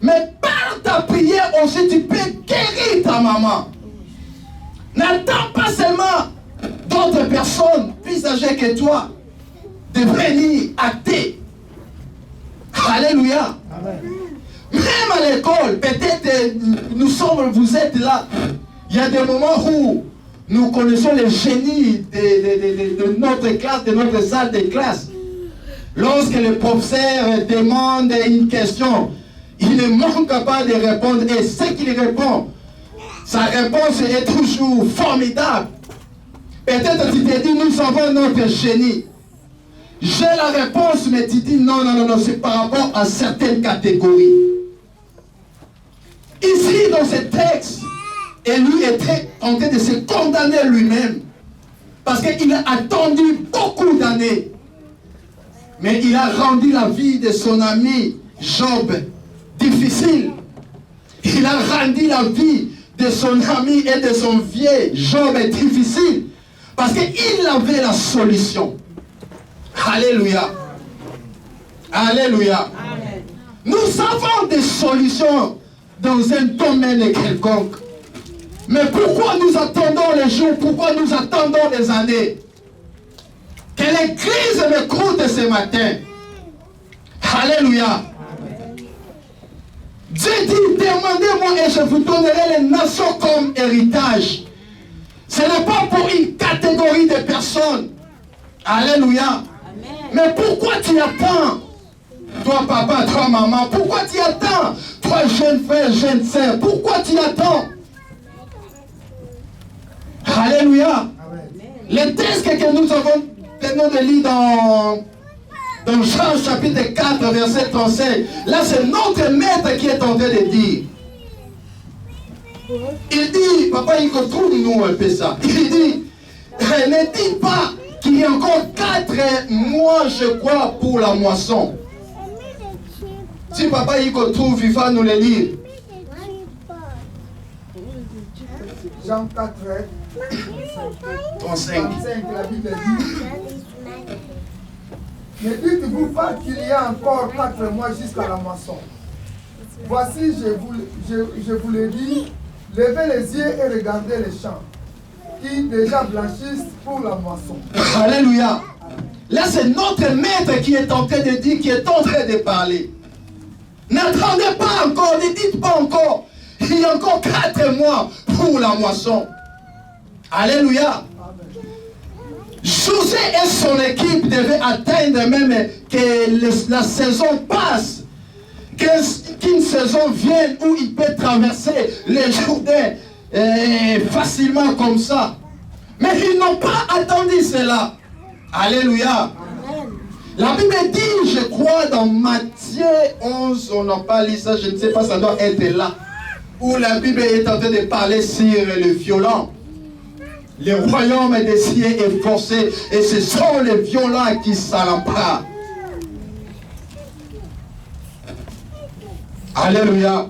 mais par ta prière aussi, tu peux guérir ta maman. N'attends pas seulement d'autres personnes plus âgées que toi de venir acter. Alléluia. Amen. Même à l'école, peut-être vous êtes là. Il y a des moments où nous connaissons les génies de notre classe, de notre salle de classe. Lorsque le professeur demande une question, il ne manque pas de répondre. Et ce qu'il répond, sa réponse est toujours formidable. Peut-être tu te dis, nous avons notre génie. J'ai la réponse, mais tu dis, non, c'est par rapport à certaines catégories. Ici, dans ce texte, Élie était en train de se condamner lui-même. Parce qu'il a attendu beaucoup d'années. Mais il a rendu la vie de son ami Job difficile. Il a rendu la vie de son ami et de son vieux Job difficile. Parce qu'il avait la solution. Alléluia. Alléluia. Amen. Nous avons des solutions dans un domaine quelconque. Mais pourquoi nous attendons les jours? Pourquoi nous attendons les années? Que l'Église m'écoute ce matin. Alléluia. Dieu dit, demandez-moi et je vous donnerai les nations comme héritage. Ce n'est pas pour une catégorie de personnes. Alléluia. Amen. Mais pourquoi tu attends? Toi papa, toi maman, pourquoi tu attends? Toi jeune frère, jeune sœur, pourquoi tu attends? Alléluia. Amen. Le texte que nous avons de lire dans Jean chapitre 4 verset 35, là c'est notre maître qui est en train de dire. Il dit, papa il retrouve-nous un peu ça. Il dit, ne dis pas qu'il y a encore 4 mois je crois pour la moisson. Si papa il retrouve, il va nous le lire. Jean 4 35, la Bible dit, ne dites-vous pas qu'il y a encore 4 mois jusqu'à la moisson. Voici, je vous le dis, levez les yeux et regardez les champs, qui déjà blanchissent pour la moisson. Alléluia. Là, c'est notre maître qui est en train de dire, qui est en train de parler. N'attendez pas encore, ne dites pas encore. Il y a encore 4 mois pour la moisson. Alléluia. José et son équipe devaient atteindre même que la saison passe, qu'une saison vienne où il peut traverser les Jourdains facilement comme ça. Mais ils n'ont pas attendu cela. Alléluia. La Bible dit, je crois dans Matthieu 11, on n'a pas lu ça, je ne sais pas, ça doit être là, où la Bible est en train de parler sur le violent. Le royaume des cieux est forcé et ce sont les violents qui s'en emparent. Alléluia.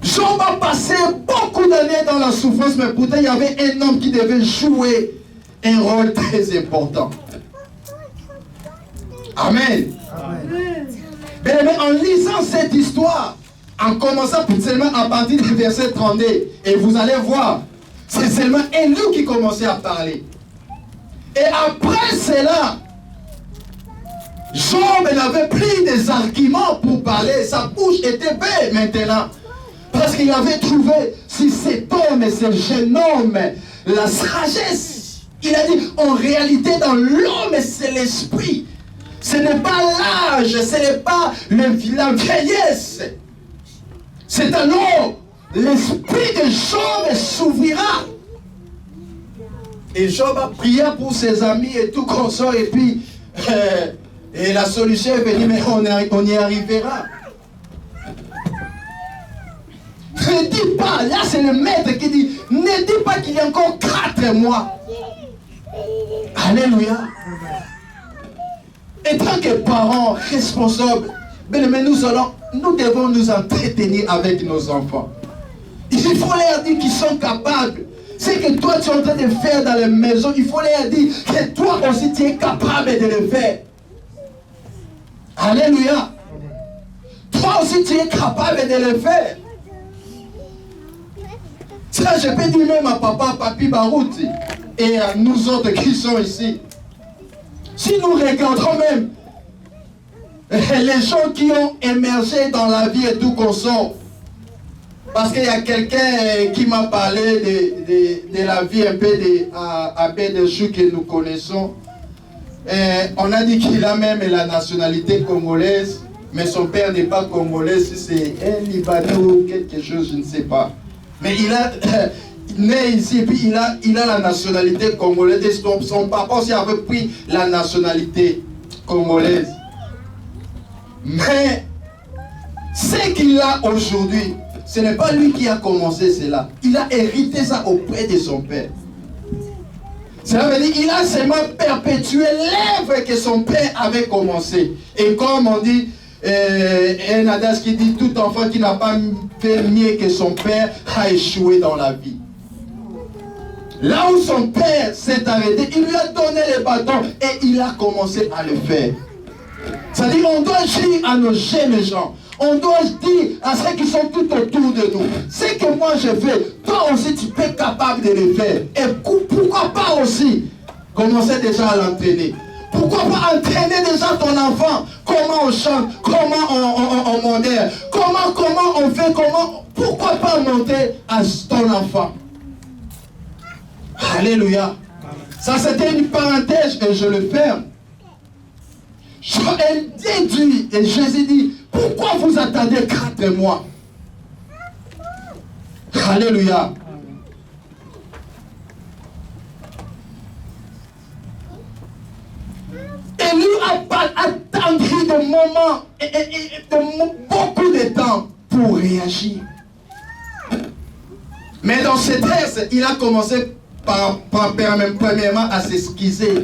Job a passé beaucoup d'années dans la souffrance, mais pourtant il y avait un homme qui devait jouer un rôle très important. Amen. Bien, mais en lisant cette histoire, en commençant seulement à partir du verset 32, et vous allez voir, c'est seulement Élie qui commençait à parler. Et après cela, Job n'avait plus des arguments pour parler. Sa bouche était belle maintenant. Parce qu'il avait trouvé, si cet homme et ce jeune homme, la sagesse. Il a dit, en réalité, dans l'homme, c'est l'esprit. Ce n'est pas l'âge, ce n'est pas la vieillesse. C'est alors l'esprit de Job s'ouvrira. Et Job a prié pour ses amis et tout consort. Et puis, et la solution est venue, mais on y arrivera. Ne dis pas, là c'est le maître qui dit, ne dis pas qu'il y a encore 4 mois. Alléluia. Et tant que parents responsables, mais nous devons nous entretenir avec nos enfants. Il faut leur dire qu'ils sont capables. Ce que toi tu es en train de faire dans la maison, il faut leur dire que toi aussi tu es capable de le faire. Alléluia. Toi aussi tu es capable de le faire. Ça je peux dire même à papa, papi Barouti et à nous autres qui sont ici. Si nous regardons même les gens qui ont émergé dans la vie et tout consort, parce qu'il y a quelqu'un qui m'a parlé de la vie un peu de Bédéchou que nous connaissons. On a dit qu'il a même la nationalité congolaise, mais son père n'est pas congolais, c'est un Libanais ou quelque chose, je ne sais pas. Mais il a né ici et puis il a la nationalité congolaise. Et son papa aussi avait pris la nationalité congolaise. Mais ce qu'il a aujourd'hui, ce n'est pas lui qui a commencé cela. Il a hérité ça auprès de son père. Cela veut dire qu'il a seulement perpétué l'œuvre que son père avait commencé. Et comme on dit, un adage qui dit, tout enfant qui n'a pas fait mieux que son père a échoué dans la vie. Là où son père s'est arrêté, il lui a donné le bâton et il a commencé à le faire. C'est-à-dire on doit dire à nos jeunes gens, on doit dire à ceux qui sont tout autour de nous, ce que moi je fais, toi aussi tu peux être capable de le faire. Et pourquoi pas aussi commencer déjà à l'entraîner. Pourquoi pas entraîner déjà ton enfant? Comment on chante? Comment on modère? Comment on fait? Pourquoi pas monter à ton enfant? Alléluia. Ça c'était une parenthèse et je le ferme. Elle déduit et Jésus dit, pourquoi vous attendez 4 mois? Alléluia. Et lui a attendu des moments et beaucoup de temps pour réagir. Mais dans ce texte, il a commencé premièrement à s'excuser.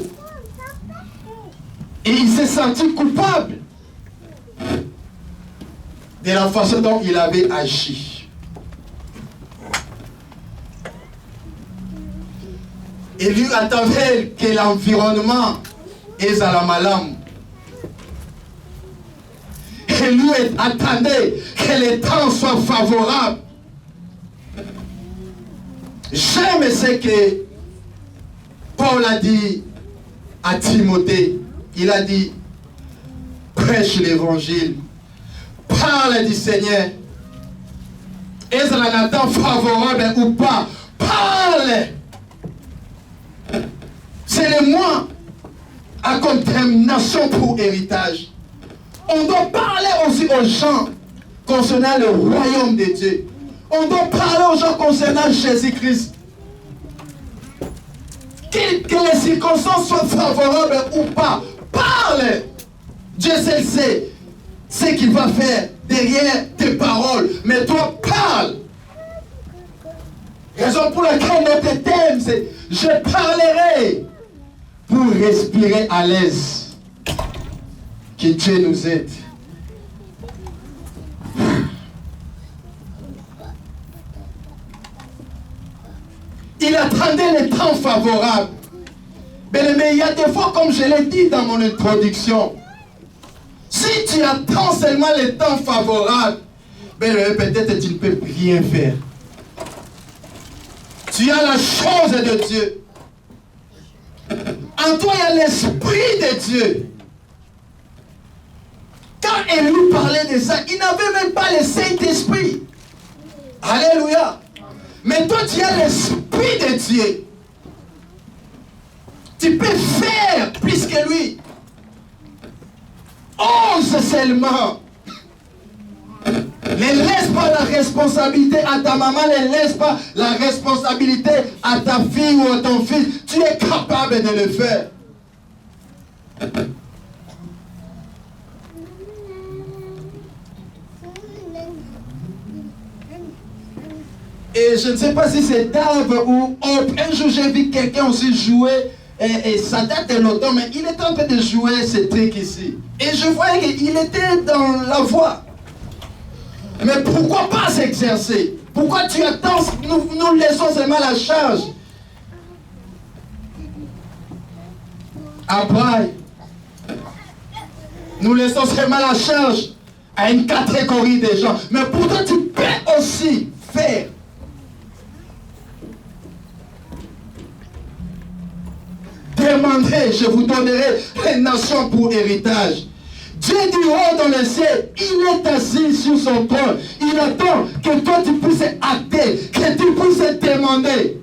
Et il s'est senti coupable de la façon dont il avait agi. Et lui attendait que l'environnement est à la malam. Et lui attendait que le temps soit favorable. J'aime ce que Paul a dit à Timothée. Il a dit, prêche l'évangile, parle du Seigneur. Est-ce un temps favorable ou pas? Parle. moi, à condamnation pour héritage. On doit parler aussi aux gens concernant le royaume de Dieu. On doit parler aux gens concernant Jésus-Christ. Que les circonstances soient favorables ou pas, parle. Dieu seul sait ce qu'il va faire derrière tes paroles. Mais toi, parle. Raison pour laquelle notre thème, c'est « Je parlerai » pour respirer à l'aise. Que Dieu nous aide. Il attendait les temps favorables. Mais il y a des fois, comme je l'ai dit dans mon introduction, si tu attends seulement les temps favorables, peut-être tu ne peux rien faire. Tu as la chose de Dieu. En toi, il y a l'Esprit de Dieu. Quand Élie parlait de ça, il n'avait même pas le Saint-Esprit. Alléluia. Mais toi, tu as l'Esprit de Dieu. Tu peux faire plus que lui. Ose seulement. Ne laisse pas la responsabilité à ta maman, ne laisse pas la responsabilité à ta fille ou à ton fils. Tu es capable de le faire. Et je ne sais pas si c'est Dave ou autre. Un jour, j'ai vu quelqu'un aussi jouer, et ça date de longtemps, mais il était en train de jouer ce truc ici. Et je voyais qu'il était dans la voie. Mais pourquoi pas s'exercer? Pourquoi tu attends? Nous laissons seulement la charge. Après, nous laissons seulement la charge à une catégorie de gens. Mais pourtant, tu peux aussi faire. Demandez, je vous donnerai les nations pour héritage. Dieu du haut dans le ciel, il est assis sur son trône. Il attend que toi tu puisses acter, que tu puisses demander.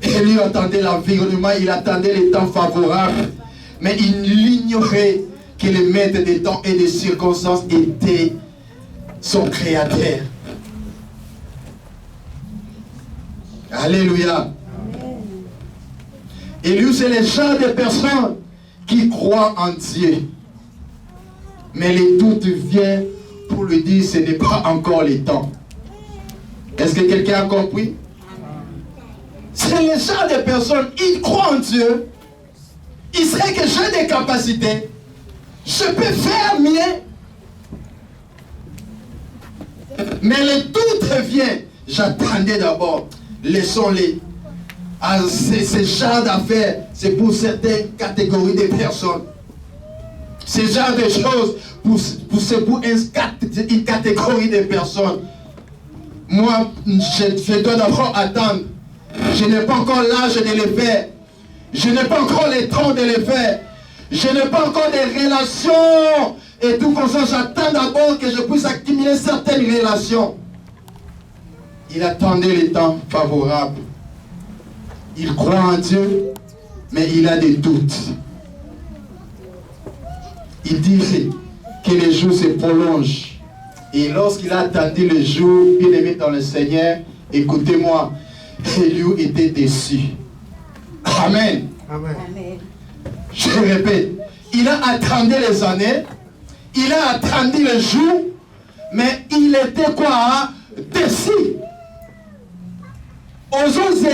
Et lui attendait l'environnement, il attendait les temps favorables. Mais il ignorait que le maître des temps et des circonstances était son créateur. Alléluia. Et lui, c'est le genre de personnes qui croient en Dieu. Mais les doutes viennent pour lui dire ce n'est pas encore le temps. Est-ce que quelqu'un a compris? C'est le genre de personnes, ils croient en Dieu. Il serait que j'ai des capacités. Je peux faire mieux. Mais le doute vient. J'attendais d'abord. Laissons-les. Ce genre d'affaires, c'est pour certaines catégories de personnes. Ce genre de choses, c'est pour une catégorie de personnes. Moi, je dois d'abord attendre. Je n'ai pas encore l'âge de le faire. Je n'ai pas encore le temps de le faire. Je n'ai pas encore des relations. Et tout comme ça, j'attends d'abord que je puisse accumuler certaines relations. Il attendait les temps favorables. Il croit en Dieu, mais il a des doutes. Il dit que les jours se prolongent. Et lorsqu'il a attendu le jour, bien aimé dans le Seigneur, écoutez-moi, Élie était déçu. Amen. Amen. Je répète, il a attendu les années, il a attendu le jour, mais il était quoi? Déçu. Aujourd'hui,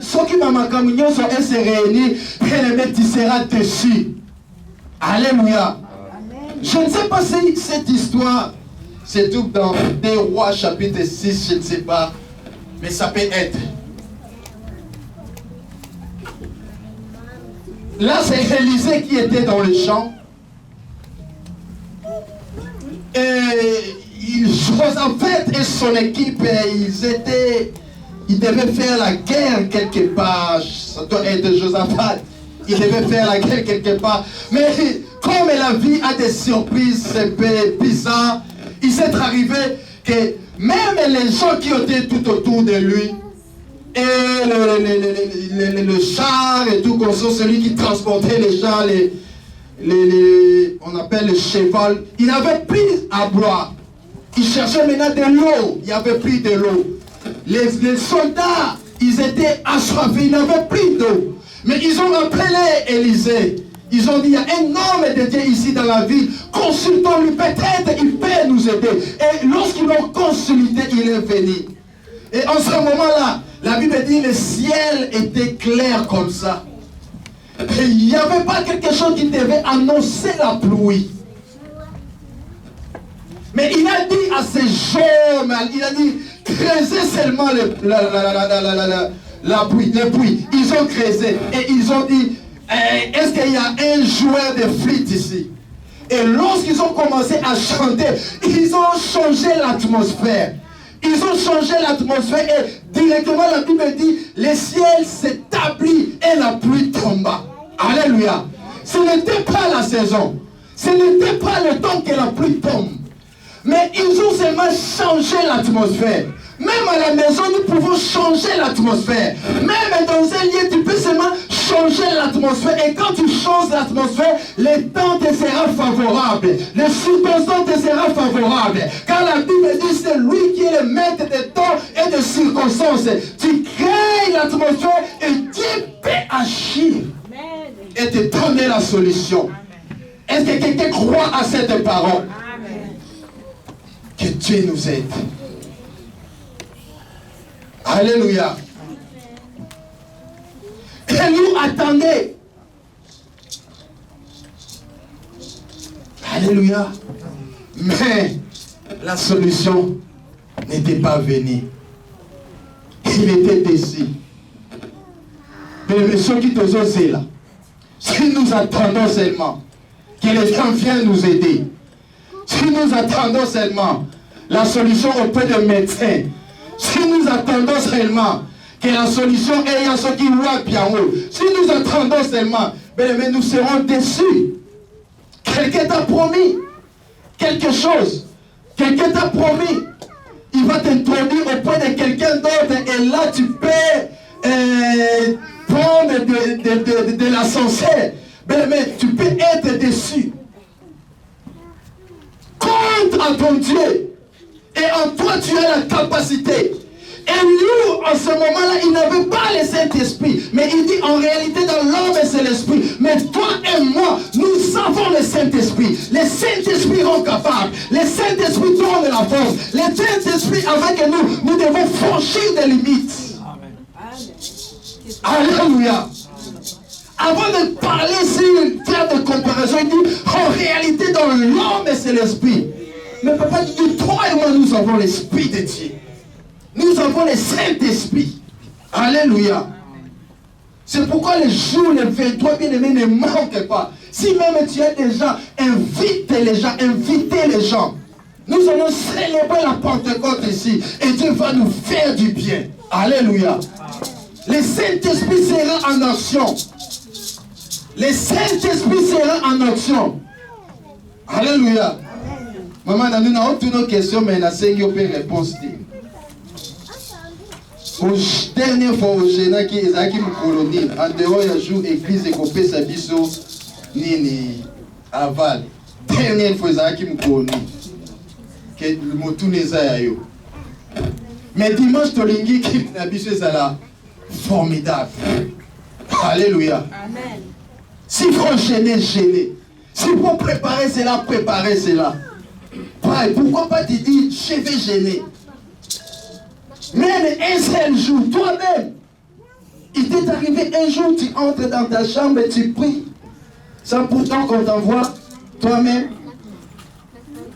ceux qui m'ont se réunir, tu seras déçu. Alléluia. Je ne sais pas si cette histoire se trouve dans 2 Rois chapitre 6, je ne sais pas, mais ça peut être. Là, c'est Élisée qui était dans le champ. Et Josaphat et son équipe, ils devaient faire la guerre quelque part. Ça doit être Josaphat. Il devait faire la guerre quelque part. Mais comme la vie a des surprises un peu bizarres, il s'est arrivé que Même les gens qui étaient tout autour de lui, et le char et tout comme ça, celui qui transportait les chars, on appelle le cheval, il n'avait plus à boire. Il cherchait maintenant de l'eau, il n'y avait plus de l'eau. Les soldats, ils étaient assoiffés, ils n'avaient plus d'eau. Mais ils ont appelé Élisée. Ils ont dit, il y a un homme de Dieu ici dans la ville, consultons-lui, peut-être il peut nous aider. Et lorsqu'ils l'ont consulté, il est venu. Et en ce moment-là, la Bible dit, le ciel était clair comme ça. Et il n'y avait pas quelque chose qui devait annoncer la pluie. Mais il a dit à ces jeunes, il a dit, creusez seulement la pluie. Ils ont creusé et ils ont dit, est-ce qu'il y a un joueur de flûte ici? Et lorsqu'ils ont commencé à chanter, ils ont changé l'atmosphère. Ils ont changé l'atmosphère et directement la Bible dit, le ciel s'établit et la pluie tomba. Alléluia. Ce n'était pas la saison. Ce n'était pas le temps que la pluie tombe. Mais ils ont seulement changé l'atmosphère. Même à la maison, nous pouvons changer l'atmosphère. Même dans un lieu, tu peux seulement changer l'atmosphère. Et quand tu changes l'atmosphère, le temps te sera favorable. Les circonstances te seront favorables. Car la Bible dit, c'est lui qui est le maître des temps et des circonstances. Tu crées l'atmosphère et Dieu peut agir et te donner la solution. Est-ce que quelqu'un croit à cette parole? Que Dieu nous aide. Alléluia. Et nous attendez. Alléluia. Mais la solution n'était pas venue. Il était déçu. Mais ceux qui te osent là, si nous attendons seulement que les gens viennent nous aider, si nous attendons seulement la solution auprès des médecins, si nous attendons seulement que la solution est à ceux qui voient bien haut, si nous attendons seulement, mais nous serons déçus. Quelqu'un t'a promis quelque chose. Quelqu'un t'a promis. Il va t'introduire auprès de quelqu'un d'autre et là tu peux prendre de l'ascenseur. Mais tu peux être déçu. Compte à ton Dieu. Et en toi, tu as la capacité. Et nous, en ce moment-là, il n'avait pas le Saint-Esprit. Mais il dit, en réalité, dans l'homme, c'est l'Esprit. Mais toi et moi, nous avons le Saint-Esprit. Le Saint-Esprit rend capable. Le Saint-Esprit donne la force. Le Saint-Esprit, avec nous, nous devons franchir des limites. Alléluia. Avant de parler sur faire de comparaison, il dit, en réalité, dans l'homme, c'est l'Esprit. Mais papa dit, toi et moi, nous avons l'Esprit de Dieu. Nous avons le Saint-Esprit. Alléluia. C'est pourquoi les jours, les 23 bien-aimés ne manquent pas. Si même tu as des gens, invitez les gens. Nous allons célébrer la Pentecôte ici. Et Dieu va nous faire du bien. Alléluia. Le Saint-Esprit sera en action. Le Saint-Esprit sera en action. Alléluia. Maman, nous avons toutes nos questions, mais nous avons une réponse. La dernière fois, au Géna qui est en colonie, en dehors, il y a jour l'église et copé sa biso, ni aval. Dernière fois, il y a une colonie. Que le mot tout n'est pas yo. Mais dimanche, Tolingi qui est biso, c'est là. Formidable. Alléluia. Amen. Si vous gênez, gênez. Si vous préparez cela, préparez cela. Pourquoi pas te dire, je vais gêner. Même un seul jour, toi-même, il t'est arrivé un jour, tu entres dans ta chambre et tu pries. Sans pourtant qu'on t'envoie, toi-même,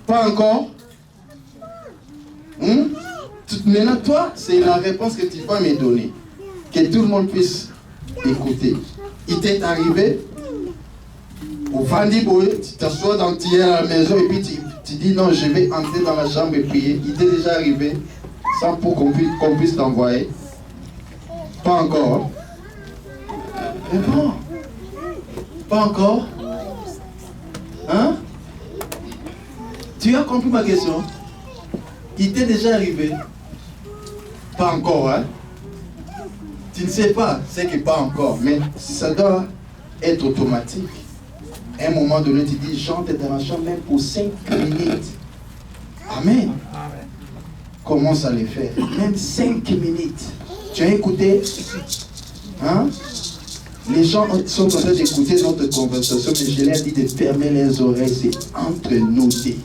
pas encore. Maintenant, toi, c'est la réponse que tu vas me donner. Que tout le monde puisse écouter. Il t'est arrivé, au Vandiboé, tu t'assois dans à la maison et puis tu dis non, je vais entrer dans la chambre et prier. Il t'est déjà arrivé, sans pour qu'on puisse t'envoyer. Pas encore. Mais bon, pas encore. Hein? Tu as compris ma question? Il t'est déjà arrivé? Pas encore, hein? Tu ne sais pas, c'est que pas encore, mais ça doit être automatique. À un moment donné, tu dis, Jean te dérangeant même pour 5 minutes. Amen. Commence à le faire. Même 5 minutes. Tu as écouté? Hein? Les gens sont en train d'écouter notre conversation, mais je leur ai dit de fermer les oreilles. C'est entre nous deux.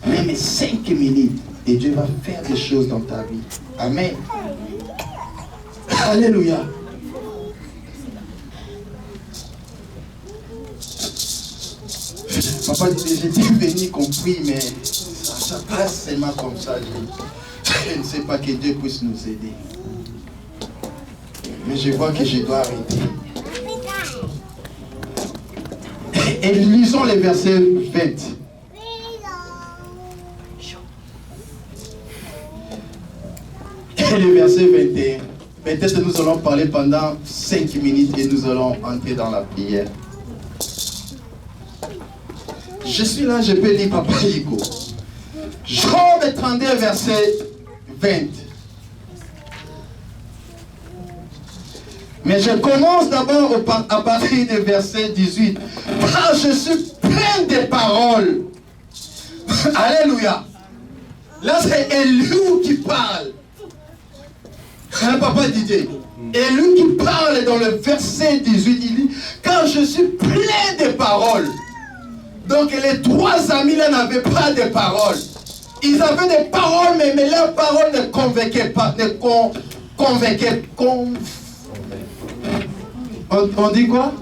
Même 5 minutes. Et Dieu va faire des choses dans ta vie. Amen. Alléluia. Papa dit, j'étais venu compris, mais ça passe seulement comme ça. Je ne sais pas que Dieu puisse nous aider. Mais je vois que je dois arrêter. Et lisons les versets 20. Et le verset 21. Peut-être que nous allons parler pendant 5 minutes et nous allons entrer dans la prière. Je suis là, je peux lire Papa Ligo. Job 32, verset 20. Mais je commence d'abord à partir du verset 18. Car je suis plein de paroles. Alléluia. Là, c'est Élie qui parle. Hein, Papa Didier. Élie qui parle dans le verset 18. Il dit, car je suis plein de paroles. Donc les 3 amis là n'avaient pas de paroles. Ils avaient des paroles, mais leurs paroles ne convainquaient pas. On dit quoi?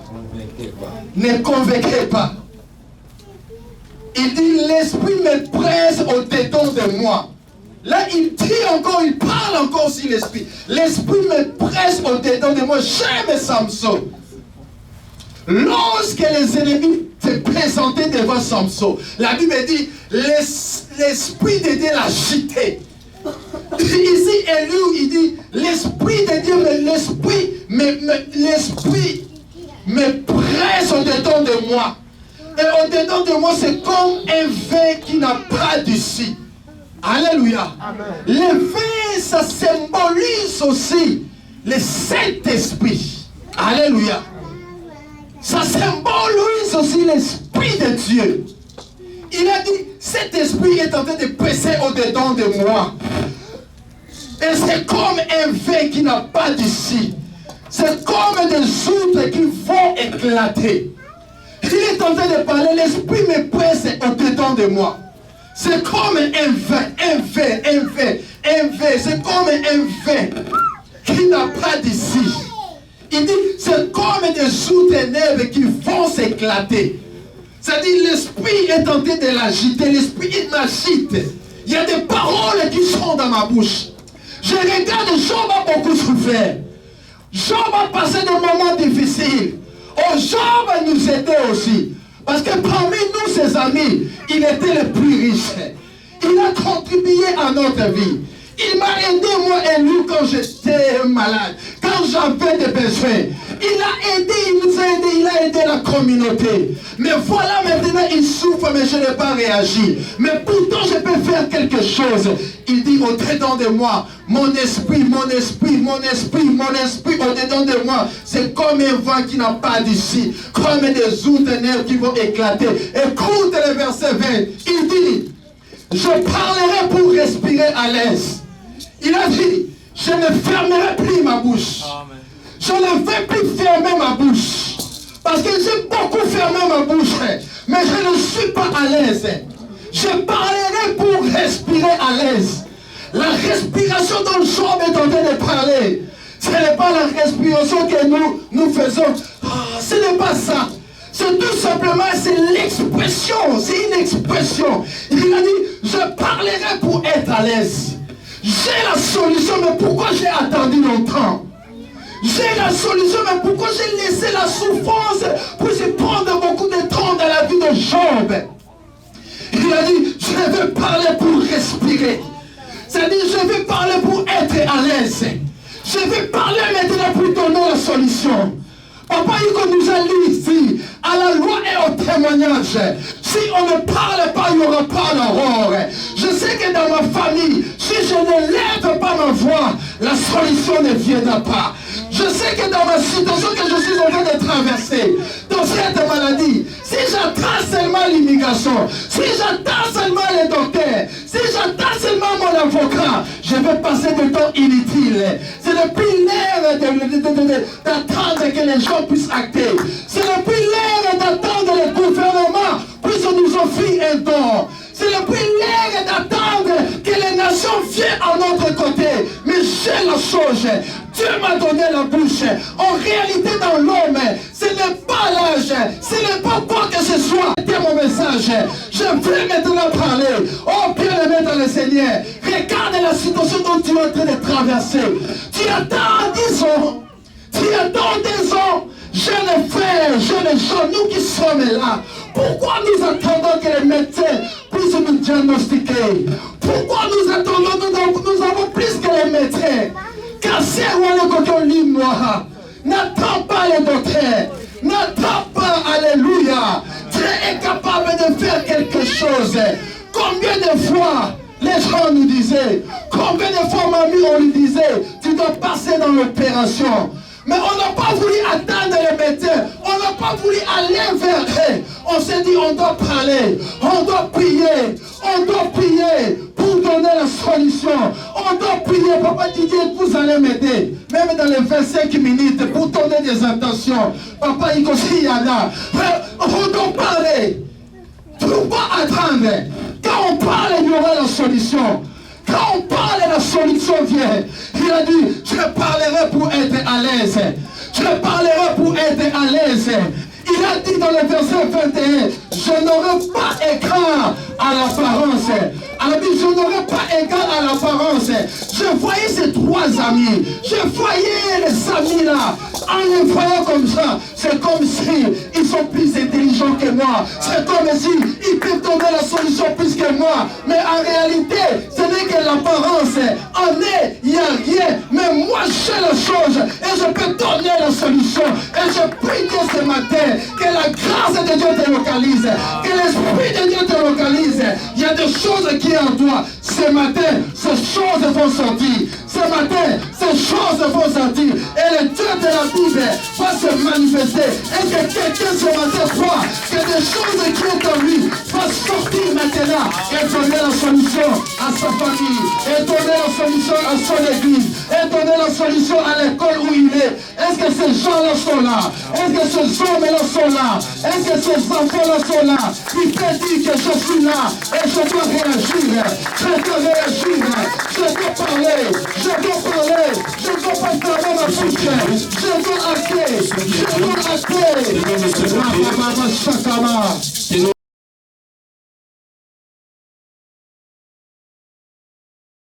Ne convainquaient pas. Il dit, l'esprit me presse au-dedans de moi. Là, il dit encore, il parle encore sur l'esprit. L'esprit me presse au-dedans de moi. J'aime Samson. Lorsque les ennemis se présentaient devant Samson, la Bible dit, l'esprit de Dieu l'a agité. Ici, Élie, il dit, l'esprit de Dieu, l'esprit me presse au-dedans de moi. Et au-dedans de moi, c'est comme un vin qui n'a pas d'issue. Alléluia. Amen. Le vin, ça symbolise aussi le Saint-Esprit. Alléluia. Ça symbolise aussi l'Esprit de Dieu. Il a dit, cet esprit est en train de presser au-dedans de moi. Et c'est comme un vin qui n'a pas d'issue. C'est comme des outres qui vont éclater. Il est en train de parler, l'esprit me presse au-dedans de moi. C'est comme un vin. C'est comme un vin qui n'a pas d'issue. Il dit, c'est comme des outres nerfs qui vont s'éclater. C'est-à-dire, l'esprit est en train de l'agiter. L'esprit, il m'agite. Il y a des paroles qui sont dans ma bouche. Je regarde, Job a beaucoup souffert. Job a passé des moments difficiles. Oh, Job nous aidait aussi. Parce que parmi nous, ses amis, il était le plus riche. Il a contribué à notre vie. Il m'a aidé, moi et lui, quand j'étais malade. Quand j'avais des besoins. Il a aidé, il nous a aidé, il a aidé la communauté. Mais voilà, maintenant, il souffre, mais je n'ai pas réagi. Mais pourtant, je peux faire quelque chose. Il dit, au-dedans de moi, mon esprit, au-dedans de moi, c'est comme un vent qui n'a pas d'issue, comme des outres nerfs qui vont éclater. Écoute le verset 20, il dit, je parlerai pour respirer à l'aise. Il a dit, je ne fermerai plus ma bouche. Amen. Je ne vais plus fermer ma bouche. Parce que j'ai beaucoup fermé ma bouche, mais je ne suis pas à l'aise. Je parlerai pour respirer à l'aise. La respiration dont Job est en train de parler, ce n'est pas la respiration que nous faisons. Ce n'est pas ça. C'est tout simplement, c'est l'expression. C'est une expression. Il a dit, je parlerai pour être à l'aise. J'ai la solution, mais pourquoi j'ai attendu longtemps? J'ai la solution, mais pourquoi j'ai laissé la souffrance pour se prendre beaucoup de temps dans la vie de Job? Il a dit, je vais parler pour respirer. C'est-à-dire, je vais parler pour être à l'aise. Je vais parler maintenant pour donner la solution. Papa Hugo nous a dit ici, à la loi et au témoignage, Si on ne parle pas, il n'y aura pas d'aurore. Je sais que dans ma famille, si je ne lève pas ma voix, la solution ne viendra pas. Je sais que dans ma situation que je suis en train de traverser, dans cette maladie, si j'attends seulement l'immigration, si j'attends seulement les docteurs, si j'attends seulement mon avocat, je vais passer du temps inutile. C'est depuis l'heure d'attendre que les gens puissent acter. C'est depuis l'heure d'attendre le gouvernement puisse nous offrir un don. C'est depuis l'heure d'attendre que les nations viennent à notre côté. Mais j'ai la chose. Dieu m'a donné la bouche. En réalité, dans l'homme, ce n'est pas l'âge, ce n'est pas quoi que ce soit. C'était mon message. Je vais maintenant parler. Oh, bien-aimé dans le Seigneur, regarde la situation dont tu es en train de traverser. Tu attends 10 ans. Tu attends 10 ans. Jeunes frères, jeunes gens, nous qui sommes là, pourquoi nous attendons que les médecins puissent nous diagnostiquer? Pourquoi nous attendons, nous avons plus que les médecins? Cancer ou le coton limois. N'attends pas les docteurs. N'attends pas, alléluia. Dieu est capable de faire quelque chose. Combien de fois les gens nous disaient, combien de fois mamie on lui disait, tu dois passer dans l'opération. Mais on n'a pas voulu attendre les médecins. On n'a pas voulu aller vers eux. On s'est dit, on doit parler. On doit prier. On doit prier pour donner la solution. On doit prier. Papa Didier, vous allez m'aider. Même dans les 25 minutes, pour donner des intentions. Papa Ikosi Yana. On doit parler. Pourquoi attendre? Quand on parle, il y aura la solution. Quand on parle, la solution vient. Il a dit, je parlerai pour être à l'aise. Je parlerai pour être à l'aise. Il a dit dans le verset 21, je n'aurai pas écart à l'apparence. Alors, je n'aurai pas écart à l'apparence. Je voyais ces 3 amis. Je voyais les amis là. En les voyant comme ça, c'est comme si ils sont plus intelligents que moi. C'est comme si ils peuvent donner la solution plus que moi. Mais en réalité, ce n'est que l'apparence. En est, il n'y a rien. Mais moi, j'ai la chose et je peux donner la solution. Et je prie que ce matin, que la grâce de Dieu te localise, que l'Esprit de Dieu te localise. Il y a des choses qui sont en toi. Ce matin, ces choses vont sortir. Ce matin, ces choses vont sortir. Et le Dieu de la Bible va se manifester. Et que quelqu'un ce matin croit que des choses qui sont en lui vont sortir maintenant et donner la solution à sa famille, et donner la solution à son église, et donner la solution à l'école où il est. Est-ce que ces gens-là sont là? Est-ce que ces hommes-là sont là? Est-ce que ces enfants-là sont là? Il peut dire que je suis là et je dois réagir. Je dois réagir. Je dois parler. Je dois parler. Je ne dois pas fermer ma bouche. Je dois acter. Je dois acter.